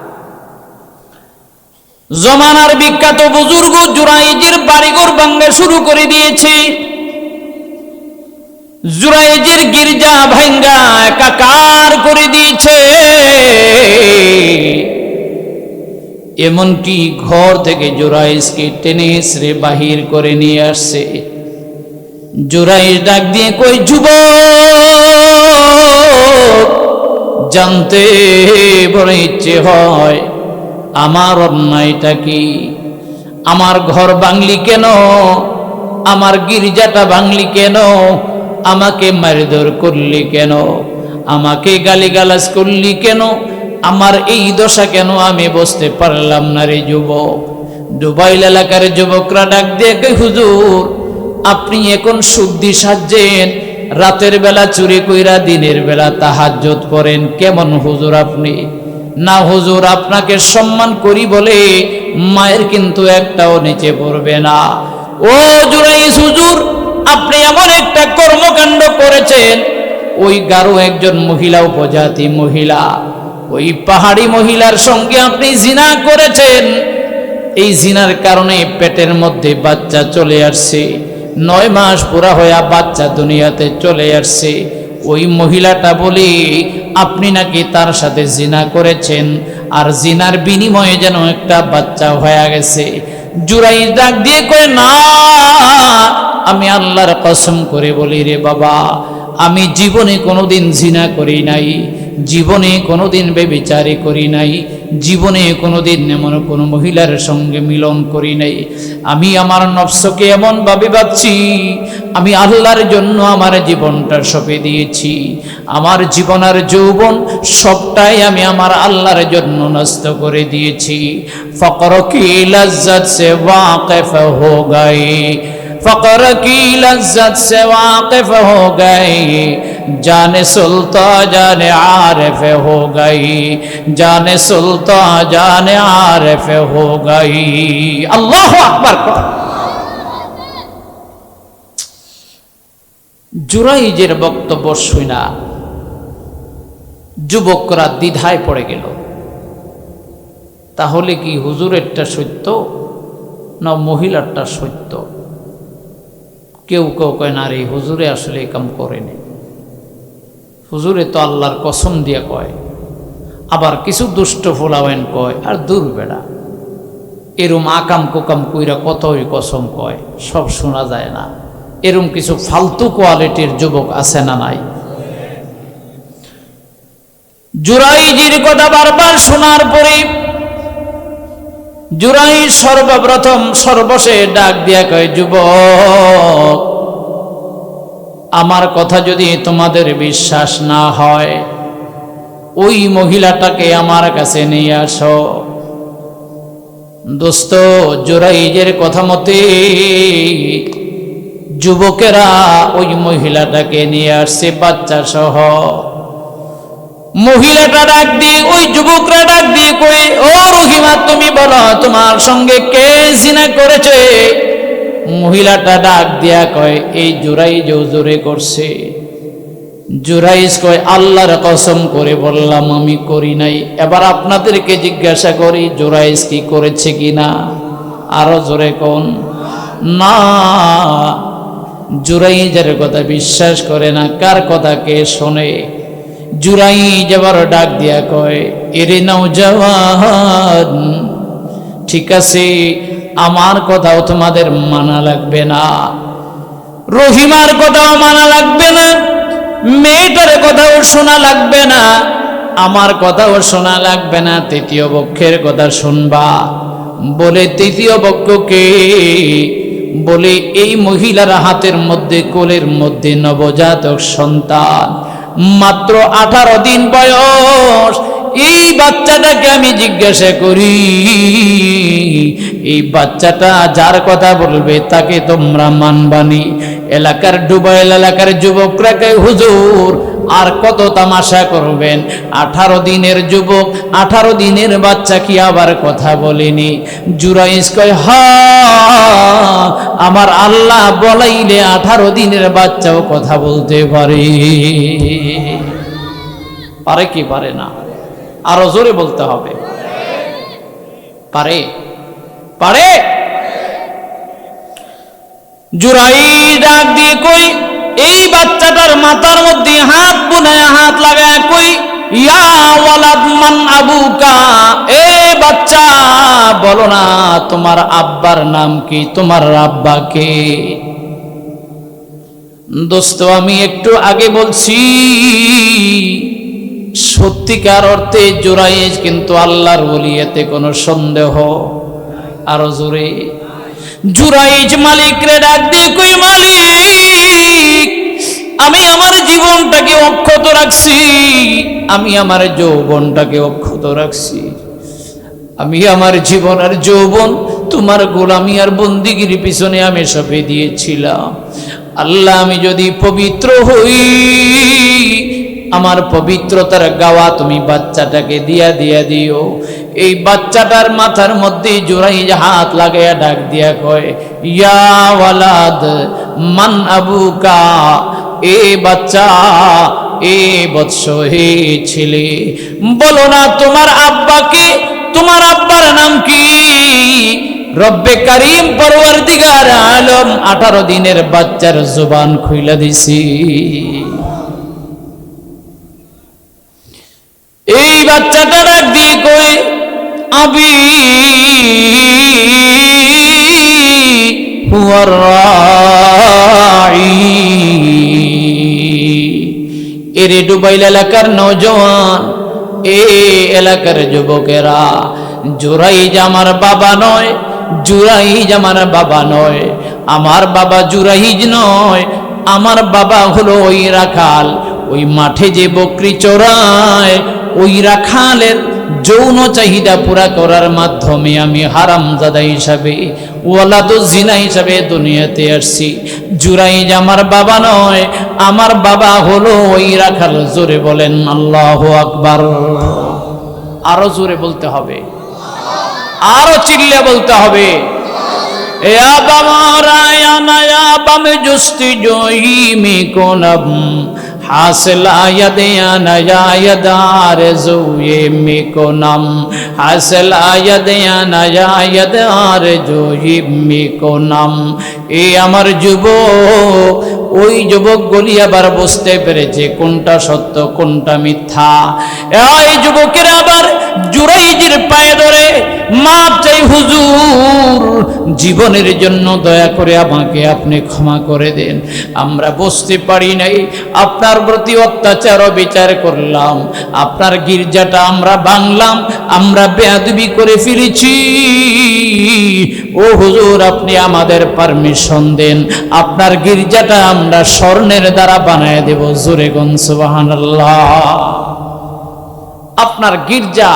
জমানার বিখ্যাত বুজুর্গ জুরাইজের বাড়িঘর ভাঙা শুরু করে দিয়েছে। জুরাইজের গির্জা ভাঙ্গা একাকার করে দিয়েছে। এমনকি ঘর থেকে জুরাইজকে টেনে এসে বাহির করে নিয়ে আসছে। জুরাইজ ডাক দিয়ে কই, যুবক, জানতে বড় ইচ্ছে হয় আমার অন্যায়টা কি? আমার ঘর ভাঙলি কেন? আমার গির্জাটা ভাঙলি কেন? আমাকে মারধর করলি কেন? আমাকে গালিগালাজ করলি কেন? আমার এই দশা কেন? আমি বুঝতে পারলাম না রে যুবক। ডুবাইল এলাকার যুবকরা ডাক দিয়ে কই, হুজুর, আপনি এখন শুদ্ধি সাজছেন, রাতের বেলা চুরি কইরা দিনের বেলা তাহাজ্জুদ করেন, কেমন হুজুর আপনি? না হুজুর, আপনাকে সম্মান করি বলে মায়ের কিন্তু একটাও নিচে পড়বে না। ও জুরাইজ হুজুর, আপনি এমন একটা কর্মকাণ্ড করেছেন, ওই গারো একজন মহিলা, উপজাতি মহিলা, ওই পাহাড়ি মহিলার সঙ্গে আপনি জিনা করেছেন। এই জিনার কারণে পেটের মধ্যে বাচ্চা চলে আসছে, 9 মাস পুরা হইয়া বাচ্চা দুনিয়াতে চলে আসছে। ওই মহিলাটা বলে আপনি নাকি তার সাথে জিনা করেছেন, আর জিনার বিনিময়ে যেন একটা বাচ্চা হয়ে গেছে। জুরাইজ ডাক দিয়ে কয়, না, আমি আল্লাহর কসম করে বলি রে বাবা, আমি জীবনে কোনোদিন জিনা করি নাই, জীবনে কোনোদিন বেবিচারি করি নাই, জীবনে কোনোদিন এমন কোনো মহিলার সঙ্গে মিলন করি নাই। আমি আমার নফসকে এমন ভাবে ভাবছি আমি আল্লাহর জন্য আমার জীবনটা সঁপে দিয়েছি, আমার জীবন আর যৌবন সবটাই আমি আমার আল্লাহর জন্য নষ্ট করে দিয়েছি। ফকর কি লজ্জত সে ওয়াকিফ হো গয়ে, फकर की लज्जत से वाकिफ हो गई, जाने सुल्ता जाने आरिफ हो गई, जाने सुल्ता जाने आरिफ हो गई। अल्लाहु আকবার। জুরাইজের বক্তব্য শুনা যুবকরা দ্বিধায় পড়ে গেল, তাহলে কি হুজুরেরটা সত্য না মহিলারটা সত্য? কেউ কেউ কয় না রে, হুজুরে আসলে এই কাম করেনি, হুজুরে তো আল্লাহর কসম দিয়ে কয়। আবার কিছু দুষ্ট ফোলাওয়েন কয় আর দূর বেড়া, এরম আকাম কোকাম কইরা কতই কসম কয়, সব শোনা যায় না। এরম কিছু ফালতু কোয়ালিটির যুবক আছে না নাই? জুরাইজির কথা বারবার শোনার পরে জুরাইজ সর্বপ্রথম সর্বশেষ ডাক দিয়া কয়, যুবক, আমার কথা যদি তোমাদের বিশ্বাস না হয় ওই মহিলাটাকে আমার কাছে নিয়ে আসো। দোস্ত, জুরাইজের কথা মতে যুবকেরা ওই মহিলাটাকে নিয়ে আসছে বাচ্চা সহ। মহিলাটা ডাক দিয়ে, ওই যুবকরা ডাক দিয়ে কই, ও রহিমা, তুমি বলো তোমার সঙ্গে কে জিনা করেছে? মহিলাটা ডাক দিয়া কয়, এই জুরাইজ হুজুরে করছে। জুরাইজ কয়, আল্লাহর কসম করে বললাম আমি করি নাই। এবার আপনাদেরকে জিজ্ঞাসা করি, জুরাইজ কি করেছে কিনা? আরো জোরে কোন না। জুরাইজের কথা বিশ্বাস করে না, কার কথা কে শোনে? জুরাইজ এবার ডাক দিয়া কয়, এরে নওজওয়ান, ঠিক আছে, আমার কথাও তোমাদের মানা লাগবে না, রহিমার কথাও মানা লাগবে না, মেয়েটার কথাও শোনা লাগবে না, আমার কথাও শোনা লাগবে না, তৃতীয় পক্ষের কথা শুনবা। বলে তৃতীয় পক্ষকে বলে, এই মহিলার হাতের মধ্যে কোলের মধ্যে নবজাতক সন্তান, মাত্র 18 দিন বয়স। এই বাচ্চাটাকে আমি জিজ্ঞাসা করি, এই বাচ্চাটা যার কথা বলবে তাকে তোমরা মানবানি? এলাকার ডুবাইল এলাকার যুবকরা কয়, হুজুর আর কত তামাশা করবেন? 18 দিনের যুবক, 18 দিনের বাচ্চা কি আবার কথা বলেনি? জুরাইজ কয়, হ্যাঁ, আমার আল্লাহ বলাইলে 18 দিনের বাচ্চাও কথা বলতে পারে। পারে কি পারে না? আরো জোরে বলতে হবে, পারে পারে। জুরাইজ ডাক দিয়ে কই, এই বাচ্চাটার মাথার মধ্যে হাত বুনায় হাত লাগায় কই, ইয়া ওয়ালাদ মান আবুকা, এ বাচ্চা বলো না তোমার আব্বার নাম কি, তোমার আব্বা কে? দোস্ত, আমি একটু আগে বলছি, সত্যিকার অর্থে জুরাইজ কিন্তু আল্লাহর ওলি, এতে কোনো সন্দেহ। আরো জোরে। জুরাইজ মালিক রে ডাক দিয়ে কই, মালিক, আমি আমার জীবনটাকে অক্ষত রাখছি, আমি আমার যৌবনটাকে অক্ষত রাখছি, আমি আমার জীবন আর যৌবন তোমার গোলামি আর বন্দিগির পিছনে আমি সঁপে দিয়েছিলাম। আল্লাহ, আমি যদি পবিত্র হই, আমার পবিত্রতার গাওয়া তুমি বাচ্চাটাকে দিয়া দিও। এই বাচ্চাটার মাথার মধ্যে জুরাইজ হাত লাগাইয়া ডাক দিয়া কয়, ইয়া ওয়ালাদ মান আবুকা, এ বাচ্চা, এ বৎস, হে ছেলে, বলো না তোমার আব্বাকে, তোমার আব্বার নাম কি? রব্বে কারীম পরওয়ারদিগার আলম 18 দিনের বাচ্চার জবান খুইলা দিছি। এই বাচ্চাটা ডাক দিয়ে কই, আবি হুয়ার রাঈ। এরে ডুবাইল এলাকার নওজওয়ান, এ এলাকার যুবকেরা, জুরাইজ আমার বাবা নয়, জুরাইজ আমার বাবা নয়, আমার বাবা জুরাইজ নয়, আমার বাবা হলো ওই রাখাল, ওই মাঠে যে বকরি চড়ায় ওই রাখালের যৌন চাহিদা পুরা করার মাধ্যমে আমি হারামজাদা হিসাবে, ওয়ালাদু জিনা হিসাবে দুনিয়াতে আসছি। জুরাইজ আমার বাবা নয়, আমার বাবা হলো ওই রাখাল। জোরে বলেন আল্লাহু আকবার। আরো জোরে বলতে হবে, আরো চিল্লে বলতে হবে। या बमाराया नया बम जुस्ती जोई में कोनम हासिला यदया नया यदार जोए में कोनम हासिला यदया नया यदार जोई में कोनम। ए আমার যুবক, ওই যুবক গলি আবার বুঝতে পেরেছে কোনটা সত্য কোনটা মিথ্যা। এই যুবকের আবার জুরাইজের পায়ে ধরে মাপ চাই, হুজুর জীবনের জন্য দয়া করে আমাকে আপনি ক্ষমা করে দেন, আমরা বুঝতে পারি নাই, আপনার প্রতি অত্যাচার ও বিচার করলাম, আপনার গির্জাটা আমরা ভাঙলাম, আমরা বেয়াদবি করে ফিরেছি। ও হুজুর আপনি আমাদের পারমিশন দেন, আপনার গির্জাটা আমরা স্বর্ণের দ্বারা বানায় দেব। জোরে কোন সুবহানাল্লাহ। আপনার গির্জা,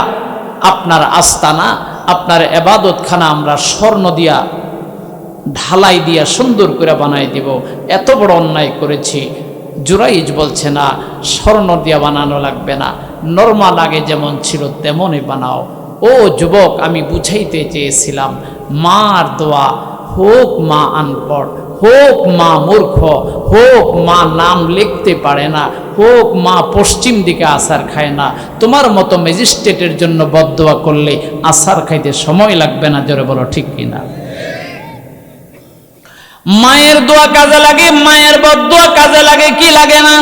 আপনার আস্তানা, আপনার ইবাদতখানা আমরা স্বর্ণ দিয়া ঢালাই দিয়া সুন্দর করে বানাই দিব। এত বড় অন্যায় করেছি। জুরাইজ বলছে না, স্বর্ণ দিয়া বানানো লাগবে না, নরমাল আগে যেমন ছিল তেমনই বানাও। ও যুবক, আমি বুঝাইতে চেয়েছিলাম, মার দোয়া হোক মা আনপড়, হোক মা মূর্খ, হোক মা নাম লিখতে পারে না, হোক মা পশ্চিম দিকে আসার খায় না, তোমার মতো ম্যাজিস্ট্রেটের জন্য বদদোয়া করলে আসার খাইতে সময় লাগবে না। জোরে বলো ঠিক কিনা? মায়ের দোয়া কাজে লাগে, মায়ের বদদোয়া কাজে লাগে কি লাগে না?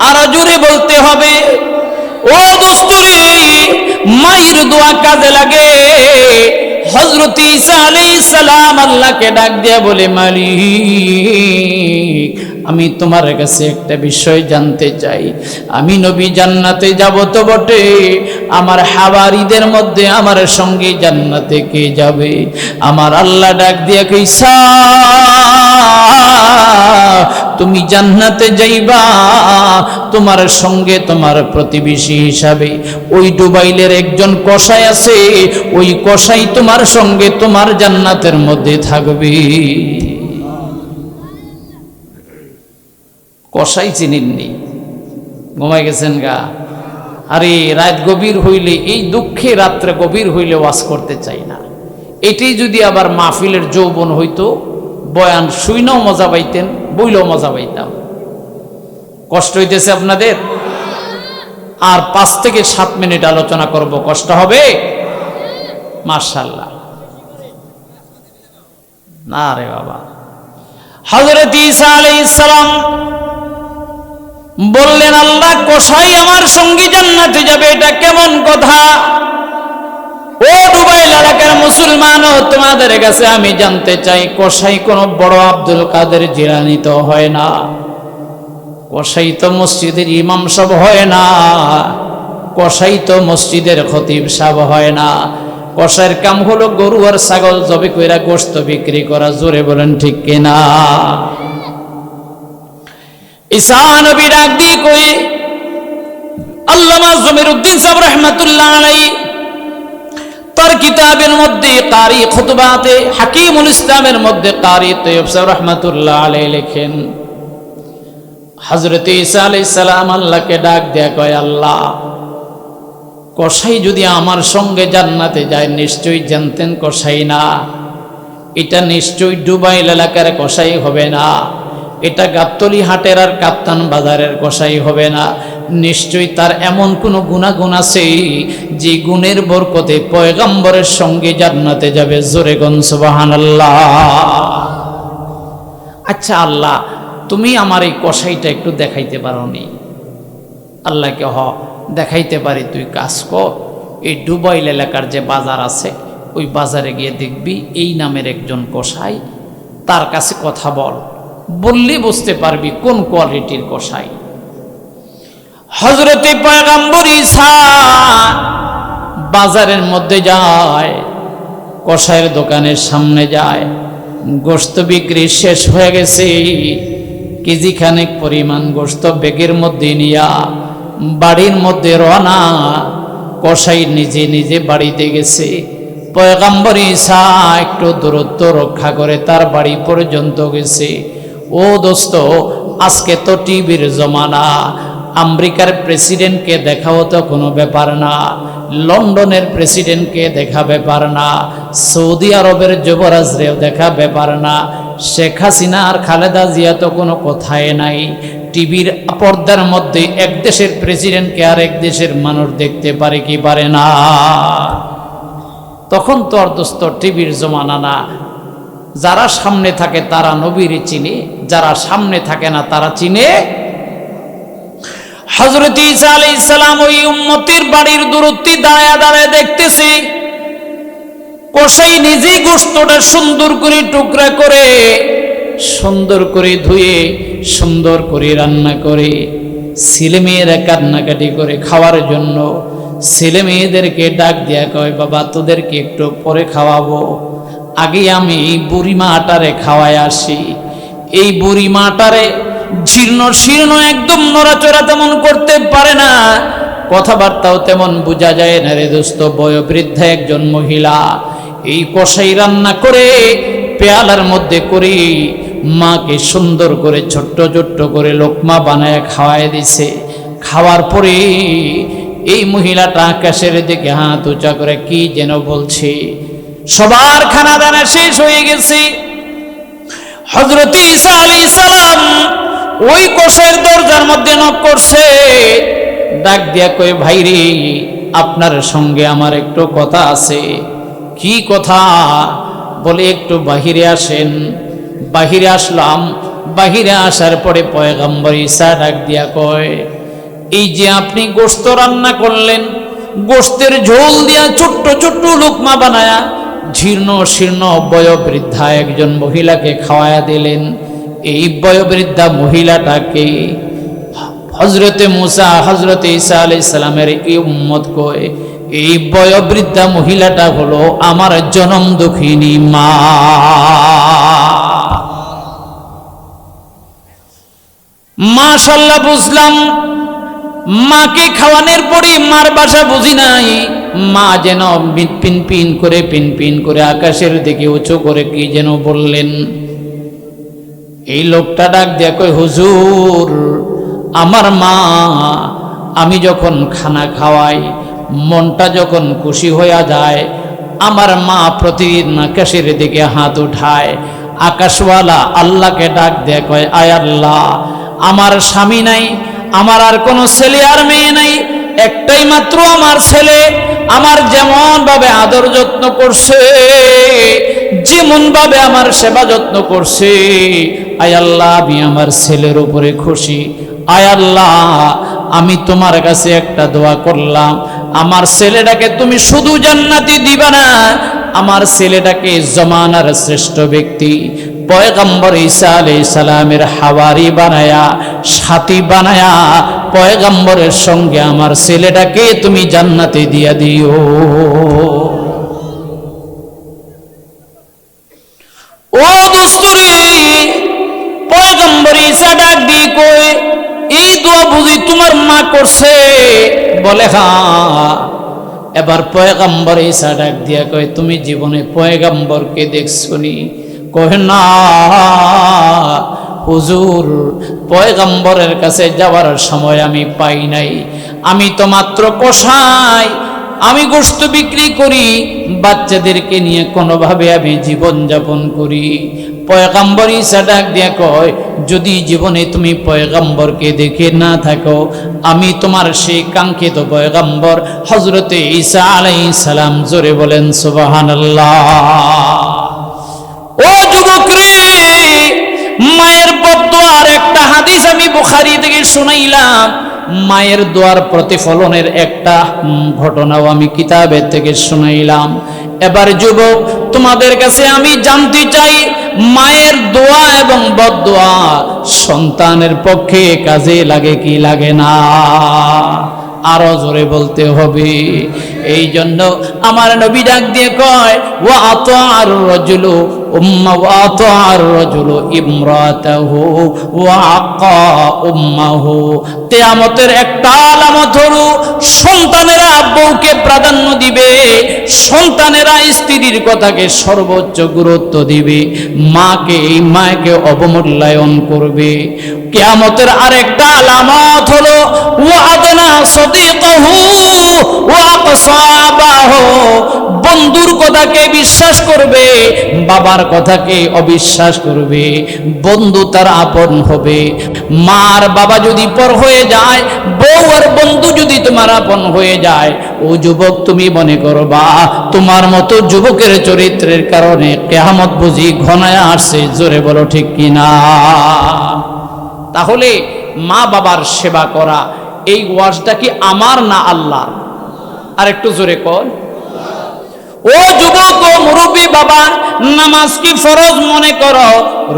আরো জোরে বলতে হবে। ও দোস্তরে, মায়ের দোয়া কাজে লাগে। হযরত ঈসা আলাইহিস সালাম আল্লাহকে ডাক দিয়ে বলে, মালিক আমি তোমার কাছে একটা বিষয় জানতে চাই, আমি নবী জান্নাতে যাব তো বটে, আমার হাওয়ারীদের মধ্যে আমার সঙ্গে জান্নাতে কে যাবে? আমার আল্লাহ ডাক দিয়ে কইসা, তুমি জান্নাতে যাইবা, তোমার সঙ্গে তোমার প্রতিবেশী হিসাবে ওই ডুবাইলের একজন কসাই আছে, ওই কসাই তোমার সঙ্গে তোমার জান্নাতের মধ্যে থাকবে। কসাই চিনেননি, ঘুমাই গেছেন গা? আরে রাত গভীর হইলে, এই দুঃখে রাত্রে গভীর হইলে ওয়াজ করতে চাই না। এটাই যদি আবার মাহফিলের যৌবন হইতো, বয়ান শুইনাও মজা পাইতেন, বইলেও মজা পাইতাম। কষ্ট হইতেছে আপনাদের? আর 5 থেকে 7 মিনিট আলোচনা করব, কষ্ট হবে? মাশাআল্লাহ। না রে বাবা। হযরত ঈসা আলাইহিস সালাম বললেন, আল্লাহ কসাই আমার সঙ্গী জান্নাতে যাবে, এটা কেমন কথা? ও ডুবাইল এলাকার মুসলমান, তোমাদের কাছে আমি জানতে চাই, কসাই কোন বড় আব্দুল কাদের জিলানী তো হয় না, কসাই তো মসজিদের ইমাম সাহেব হয় না, কসাই তো মসজিদের খতিব সাহেব হয় না। কসাইয়ের কাম হলো গরু আর ছাগল জবে কইরা গোশত বিক্রি করা। জোরে বলেন ঠিক কিনা? ঈসা নবী ডাক দিয়ে কই, আল্লামা জমিরউদ্দিন সাহেব রাহমাতুল্লাহ আলাইহি তার কিতাবের মধ্যে কারি খুতবাতে হাকিমুল ইসলামের মধ্যে কারি তৈয়ব সাহেব রাহমাতুল্লাহ আলাইহি লেখেন, হযরত ঈসা আলাইহিস সালাম আল্লাহকে ডাক দেয়া কয়, আল্লাহ কসাই যদি আমার সঙ্গে জান্নাতে যায়, নিশ্চয়ই জানতেন কসাই না, এটা নিশ্চয়ই ডুবাইল এলাকার কসাই হবে না, এটা গাবতলী হাটের আর কাপ্তান বাজারের কসাই হবে না, নিশ্চয়ই তার এমন কোনো গুনাহগুণ আছে যে গুণের বরকতে পয়গম্বরের সঙ্গে জান্নাতে যাবে। জোরে কোন সুবহানাল্লাহ। আচ্ছা আল্লাহ, তুমি আমার এই কসাইটা একটু দেখাইতে পারোনি? আল্লাহকে দেখাইতে পারি, তুই কাজ কর, এই ডুবাইল এলাকার যে বাজার আছে ওই বাজারে গিয়ে দেখবি এই নামের একজন কসাই, তার কাছে কথা বল, বললে বুঝতে পারবি কোন কোয়ালিটির কসাই। হযরতে পয়গম্বর ঈসা বাজারের মধ্যে যায়, কসাইয়ের দোকানের সামনে যায়, গোশত বিক্রি শেষ হয়ে গেছে, কেজি খানেক পরিমাণ গোশত ব্যাগের মধ্যে নিয়া বাড়ির মধ্যে রওনা। কসাই নিজে নিজে বাড়িতে গেছে, পয়গম্বর ঈসা একটু দূরত্ব রক্ষা করে তার বাড়ি পর্যন্ত গেছে। ও দোস্ত, আজকে তো টিভির জমানা, আমেরিকার প্রেসিডেন্টকে দেখাও তো কোনো ব্যাপার না, লন্ডনের প্রেসিডেন্টকে দেখা ব্যাপার না, সৌদি আরবের যুবরাজরেও দেখা ব্যাপার না, শেখ হাসিনা আর খালেদা জিয়া তো কোনো কথাই নাই। টিভির পর্দার মধ্যে এক দেশের প্রেসিডেন্টকে আর এক দেশের মানুষ দেখতে পারে কি পারে না? তখন তো আর দোস্ত টিভির জমানা না। যারা সামনে থাকে তারা নবীর চিনে, যারা সামনে থাকে না তারা চিনে। হযরত ঈসা আলাইহিস সালাম ওই উম্মতের বাড়ির দূরত্বে দাঁড়ায় দাঁড়ায় দেখতেছে, কসাই নিজেই গোশতটা সুন্দর করে টুকরা করে, সুন্দর করে ধুয়ে, সুন্দর করে রান্না করে, ছেলে মেয়েরা কান্নাকাটি করে খাওয়ার জন্য। ছেলে মেয়েদেরকে ডাক দিয়া কয়, বাবা তোদেরকে একটু পরে খাওয়াবো, আগে আমি বুড়ি মাটারে খাওয়াই আসি। এই বুড়ি মাটারে জীর্ণ শীর্ণ, একদম নড়াচড়া তেমন করতে পারে না, কথাবার্তাও তেমন বোঝা যায় না রে দোস্ত, বয়োবৃদ্ধা একজন মহিলা। এই কসাই রান্না করে পেয়ালার মধ্যে করে মাকে সুন্দর করে ছোট্ট ছোট্ট করে লোকমা বানায় খাওয়াই দিছে। খাওয়ার পরে এই মহিলাটা আকাশের দিকে হাত উঁচা করে কি যেন বলছে। সবার খানা দানা শেষ হয়ে গেছে। হযরত ঈসা আলাইহিস সালাম ওই কসাইয়ের দরজার মধ্যে নক করছে, ডাক দিয়া কই, ভাই রে, আপনার সঙ্গে আমার একটু কথা আছে। কি কথা? বলে একটু বাহিরে আসেন। বাহিরে আসলাম। বাহিরে আসার পরে পয়গম্বর ঈসা ডাক দিয়া কয়, এই যে আপনি গোশত রান্না করলেন, গোশতের ঝোল দিয়া ছোট্ট ছোট্ট লোকমা বানায়া জীর্ণ শীর্ণ বয়োবৃদ্ধা একজন মহিলাকে খাওয়ায়া দিলেন, এই বয়োবৃদ্ধা মহিলাটাকে হযরতে মুসা, হযরতে ঈসা আলাইহিস সালামের এই উম্মত কয়, এই বয়োবৃদ্ধা মহিলাটা হলো আমার জনম দুঃখিনী মা। মাশাআল্লাহ, বুঝলাম। মাকে খাওয়ানোর পরে মার ভাষা বুঝি নাই, মা যেন পিন পিন করে, পিন পিন করে আকাশের দিকে উঁচু করে কি যেন বললেন। এই লোকটা ডাক দিয়া কয়, হুজুর, আমার মা, আমি যখন খানা খাওয়াই, মনটা যখন খুশি হইয়া যায়, আমার মা প্রতিদিন আকাশের দিকে হাত উঠায়, আকাশওয়ালা আল্লাহকে ডাক দিয়া কয়, আয় আল্লাহ, আমার স্বামী নাই, আমার আর কোনো ছেলে আর মেয়ে নাই, একটাই মাত্র আমার ছেলে, আমার যেমন ভাবে আদর যত্ন করছে, যেমন ভাবে আমার সেবা যত্ন করছে, আয় আল্লাহ, আমি আমার ছেলের উপরে খুশি। আয় আল্লাহ, আমি তোমার কাছে একটা দোয়া করলাম, আমার ছেলেটাকে তুমি শুধু জান্নাতি দিবা না, আমার ছেলেটাকে জমানার শ্রেষ্ঠ ব্যক্তি পয়গম্বর ঈসা আলাইহিস সালামের হাওয়ারি বানায়া, সাথী বানায়া, পয়গম্বরের সঙ্গে আমার ছেলেটাকে তুমি জান্নাতে দিয়া দিও। ও দোস্তরে, পয়গম্বর ঈসা ডাক দিয়ে কই, এই দোয়া বুঝি তোমার মা করছে? বলে হ্যাঁ। এবার পয়গম্বর ঈসা ডাক দিয়া কয়, তুমি জীবনে পয়গম্বরকে দেখছনি? কয় না হুজুর, পয়গম্বরের কাছে যাওয়ার সময় আমি পাই নাই, আমি তো মাত্র কসাই, আমি গোশত বিক্রি করি, বাচ্চাদেরকে নিয়ে কোনোভাবে আমি জীবন যাপন করি। পয়গম্বর ঈসা ডাক দিয়া কয়, যদি জীবনে তুমি পয়গম্বরকে দেখে না থাকো, আমি তোমার সেই কাঙ্ক্ষিত পয়গম্বর হযরতে ঈসা আলাইহিস সালাম। জোরে বলেন সুবহানাল্লাহ। ও যুবক রে, মায়ের বদদোয়ার একটা হাদিস আমি বুখারী থেকে শুনাইলাম, মায়ের দোয়ার প্রতিফলনের একটা ঘটনাও আমি কিতাবের থেকে শুনাইলাম। এবার যুবক, তোমাদের কাছে আমি জানতে চাই, মায়ের দোয়া এবং বদদোয়া সন্তানের পক্ষে কাজে লাগে কি লাগে না? আরো জোরে বলতে হবে। এই জন্য আমার নবী ডাক দিয়ে কয়, ওয়া আতাআর রাজুলু উম্মা ওয়া আতাআর রাজুলু ইমরাতাহু ওয়া আকা উম্মাহু। কিয়ামতের একটা আলামত হলো সন্তানেরা বউকে প্রাধান্য দিবে, সন্তানেরা স্ত্রীর কথাকে সর্বোচ্চ গুরুত্ব দিবে, মাকে অবমূল্যায়ন করবে। কিয়ামতের আরেকটা আলামত হলো ওয়া আদনা সাদিকাহু ওয়া আকসাবাহু। বন্ধুর কথাকে বিশ্বাস করবে, বাবার কথাকে অবিশ্বাস করবে, বন্ধু তার আপন হবে। মার বাবা যদি পর হয়ে যায়, বউ আর বন্ধু যদি তোমার আপন হয়ে যায়, ও যুবক তুমি মনে করবা তোমার মতো যুবকের চরিত্রের কারণে কিয়ামত বুঝি ঘনায় আসছে। জোরে বলো ঠিক কিনা? তাহলে মা বাবার সেবা করা এই ওয়াজটা কি আমার না আল্লাহ? আর একটু জোরে কর। ও যুবক ও মুরব্বী বাবা, নামাজকে ফরজ মনে করো,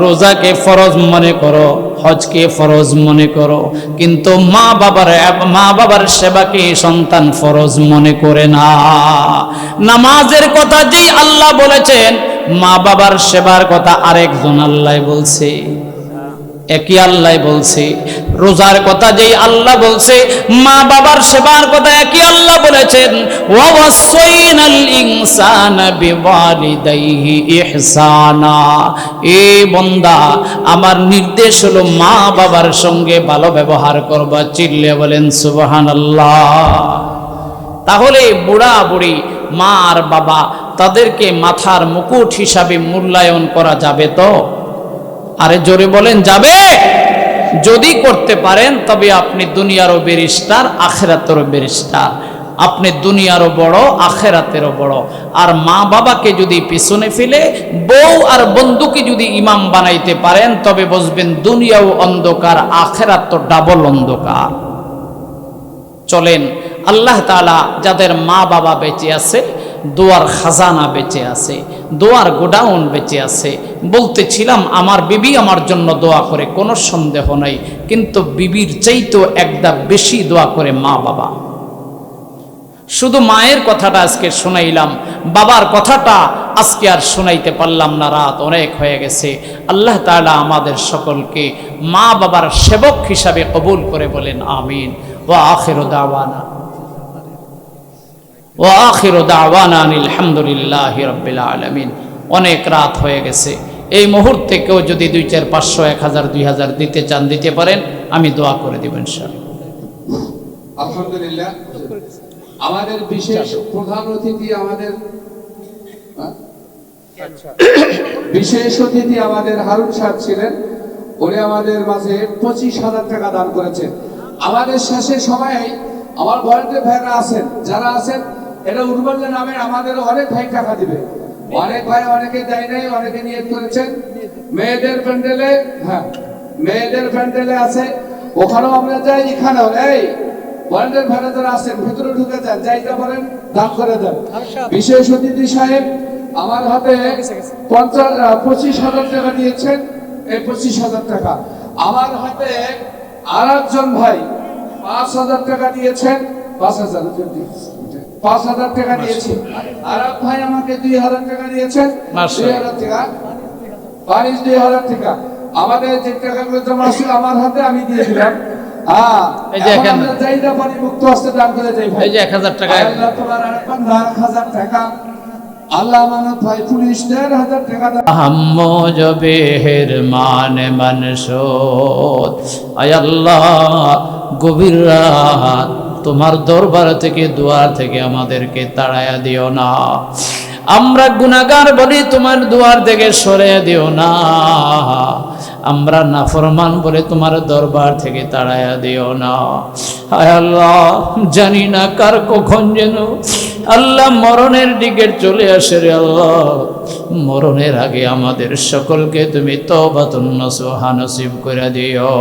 রোজাকে ফরজ মনে করো, হজকে ফরজ মনে করো, কিন্তু মা বাবার সেবাকে সন্তান ফরজ মনে করে না। নামাজের কথা যেই আল্লাহ বলেছেন, মা বাবার সেবার কথা আরেকজন আল্লাহ বলছে, একই আল্লাহ বলছে। রোজার কথা যেই আল্লাহ বলছে, মা বাবার সেবার কথা একই আল্লাহ বলেছেন। ওয়া ওয়াসাইনাল ইনসানা বিওয়ালিদাইহি ইহসানা। এ বান্দা, আমার নির্দেশ হলো মা বাবার সঙ্গে ভালো ব্যবহার করবা। চিল্লে বলেন সুবহানাল্লাহ। তাহলে বুড়া বুড়ি মা আর বাবা তাদেরকে মাথার মুকুট হিসাবে মূল্যায়ন করা যাবে তো? আরে জোরে বলেন যাবে? যদি করতে পারেন তবে আপনি দুনিয়ারও ব্যারিস্টার, আখিরাতেরও ব্যারিস্টার। আপনি দুনিয়ারও বড়, আখিরাতেরও বড়। আর মা বাবাকে যদি পিছনে ফেলে বউ আর বন্ধুকে যদি ইমাম বানাইতে পারেন, তবে বুঝবেন দুনিয়াও অন্ধকার, আখিরাত তো ডাবল অন্ধকার। চলেন, আল্লাহ তাআলা যাদের মা বাবা বেঁচে আছে, দোয়ার খাজানা বেঁচে আছে, দোয়ার গোডাউন বেঁচে আছে। বলতেছিলাম আমার বিবি আমার জন্য দোয়া করে, কোনো সন্দেহ নাই, কিন্তু বিবির চাইতেও একদা বেশি দোয়া করে মা বাবা। শুধু মায়ের কথাটা আজকে শোনাইলাম, বাবার কথাটা আজকে আর শোনাইতে পারলাম না, রাত অনেক হয়ে গেছে। আল্লাহ তাআলা আমাদের সকলকে মা বাবার সেবক হিসাবে কবুল করে বলেন আমিন। ওয়া আখিরু দাওয়ানা আলহামদুলিল্লাহি রাব্বিল আলামিন। অনেক রাত হয়ে গেছে। এই মুহূর্তে কেউ যদি 2, 4, 500, 1000, 2000 দিতে চান দিতে পারেন, আমি দোয়া করে দিব ইনশাআল্লাহ। আলহামদুলিল্লাহ। আমাদের বিশেষ প্রধান অতিথি আমাদের হারুন সাহেব ছিলেন। উনি আমাদের মাঝে 25,000 টাকা দান করেছেন। আমাদের শেষে সবাই আমার ভলেন্টিয়ার ভাইরা আছেন, যারা আছেন এটা উর্বল্লা নামে আমাদের অনেক ভাই টাকা দিবে। অনেক ভাই অনেকে দেয় নাই, অনেকে নিয়ত করেছেন। মেয়েদের প্যান্ডেলে, হ্যাঁ মেয়েদের প্যান্ডেলে আছে, ওখানেও আমরা যাই, এখানেও। এই ভলেন্টিয়ার ভাইরা যারা আছেন ভিতরে ঢুকে যান, যাইতে পারেন দান করে দেন। বিশেষ অতিথি সাহেব আমার হাতে 25,000 টাকা দিয়েছেন। এই 25,000 টাকা আমার হাতে আর একজন ভাই 5,000 টাকা দিয়েছেন। 5,000 টাকা দিয়েছি। আর এক ভাই আমাকে 2,000 টাকা দিয়েছেন। 2,000 টাকা, 2,000 টাকা। আমাদের যে টাকাগুলো জমা ছিল আমার হাতে, আমি দিয়ে দিলাম। এই যে 1000 টাকা, আল্লাহ তোমার 1,00,000 টাকা। আল্লাহ আমানত ভাই পুলিশ 1,500 টাকা। হাম্মো জবেহের মানে মানসুদ। আয় আল্লাহ, গভীর রাত তোমার দরবার থেকে, দুয়ার থেকে আমাদেরকে তাড়ায়া দিও না। আমরা গুনাহগার বলি, তোমার দুয়ার থেকে সরিয়ে দিও না। আমরা নাফরমান বলে তোমার দরবার থেকে তাড়ায়া দিও না। হায় আল্লাহ, জানি না কার কখন যেন আল্লাহ মরণের দিকে চলে আসে রে আল্লাহ। মরণের আগে আমাদের সকলকে তুমি তওবাতুন নসুহ নসিব করে দিও।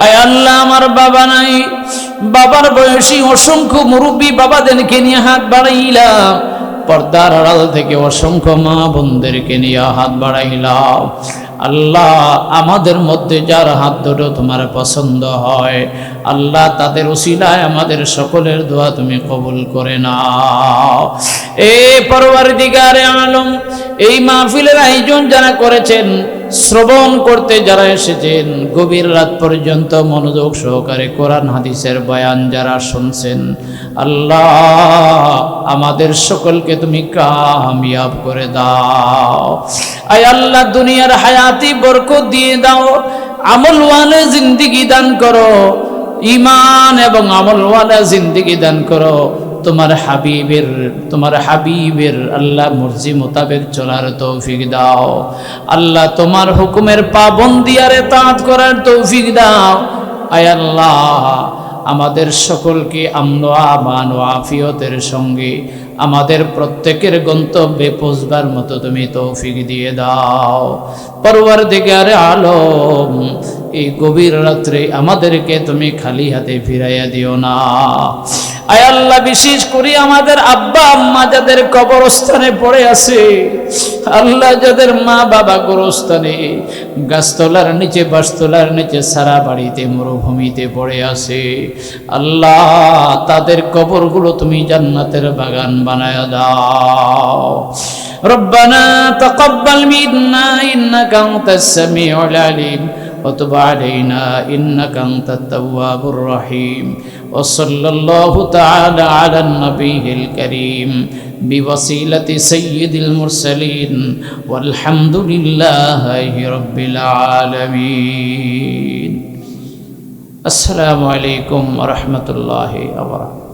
আয় আল্লাহ, আমার বাবা নাই, বাবার বয়সী অসংখ্য মুরব্বী বাবাদেরকে নিয়ে হাত বাড়াইলাম। পর্দার আড়াল থেকে অসংখ্য মা বোনদেরকে নিয়ে হাত বাড়াইলাম। আল্লাহ, আমাদের মধ্যে যার হাত দুটো তোমার পছন্দ হয়, আল্লাহ তাদের উসিলায় আমাদের সকলের দোয়া তুমি কবুল করে নাও। এ পরওয়ারদিগারে আলম, এই মাহফিলের আয়োজন যারা করেছেন, শ্রবণ করতে যারা এসেছেন, গভীর রাত পর্যন্ত মনোযোগ সহকারে কোরআন হাদিসের বয়ান যারা শুনছেন, আল্লাহ আমাদের সকলকে তুমি কামিয়াব করে দাও। আয় আল্লাহ, দুনিয়ার হায়াতি বরকত দিয়ে দাও, আমলওয়ালা জিন্দেগি দান করো, ঈমান এবং আমলওয়ালা জিন্দেগি দান করো। তোমার হাবিবের আল্লাহ মর্জি মোতাবেক চলার তৌফিক দাও। আল্লাহ, তোমার হুকুমের পাবন্দি আর ইতাআত করার তৌফিক দাও। আয় আল্লাহ, আমাদের সকলকে আমন ও আমান ও আফিয়তের সঙ্গে আমাদের প্রত্যেকের গন্তব্যে পৌঁছবার মতো তুমি তৌফিক দিয়ে দাও। পরওয়ারদিগারে আলম, এই গভীর রাত্রে আমাদেরকে তুমি খালি হাতে ফিরাইয়া দিও না। আয় আল্লাহ, বিশেষ করে আমাদের আব্বা আম্মা যাদের কবরস্থানে পড়ে আছে, আল্লাহ যাদের মা বাবা গোরস্থানে, গাছতলার নিচে বাসতলার নিচে সারা বাড়িতে মরুভূমিতে পড়ে আছে, আল্লাহ তাদের কবরগুলো তুমি জান্নাতের বাগান বানায়া দাও। রব্বানা তাকাব্বাল মিন্না ইন্নাকা আনতাস সামিউল আলিম وتب علينا إنك أنت التواب الرحيم وصلى الله تعالى على النبي الكريم بوسيلة سيد المرسلين والحمد لله رب العالمين. السلام عليكم ورحمة الله وبركاته.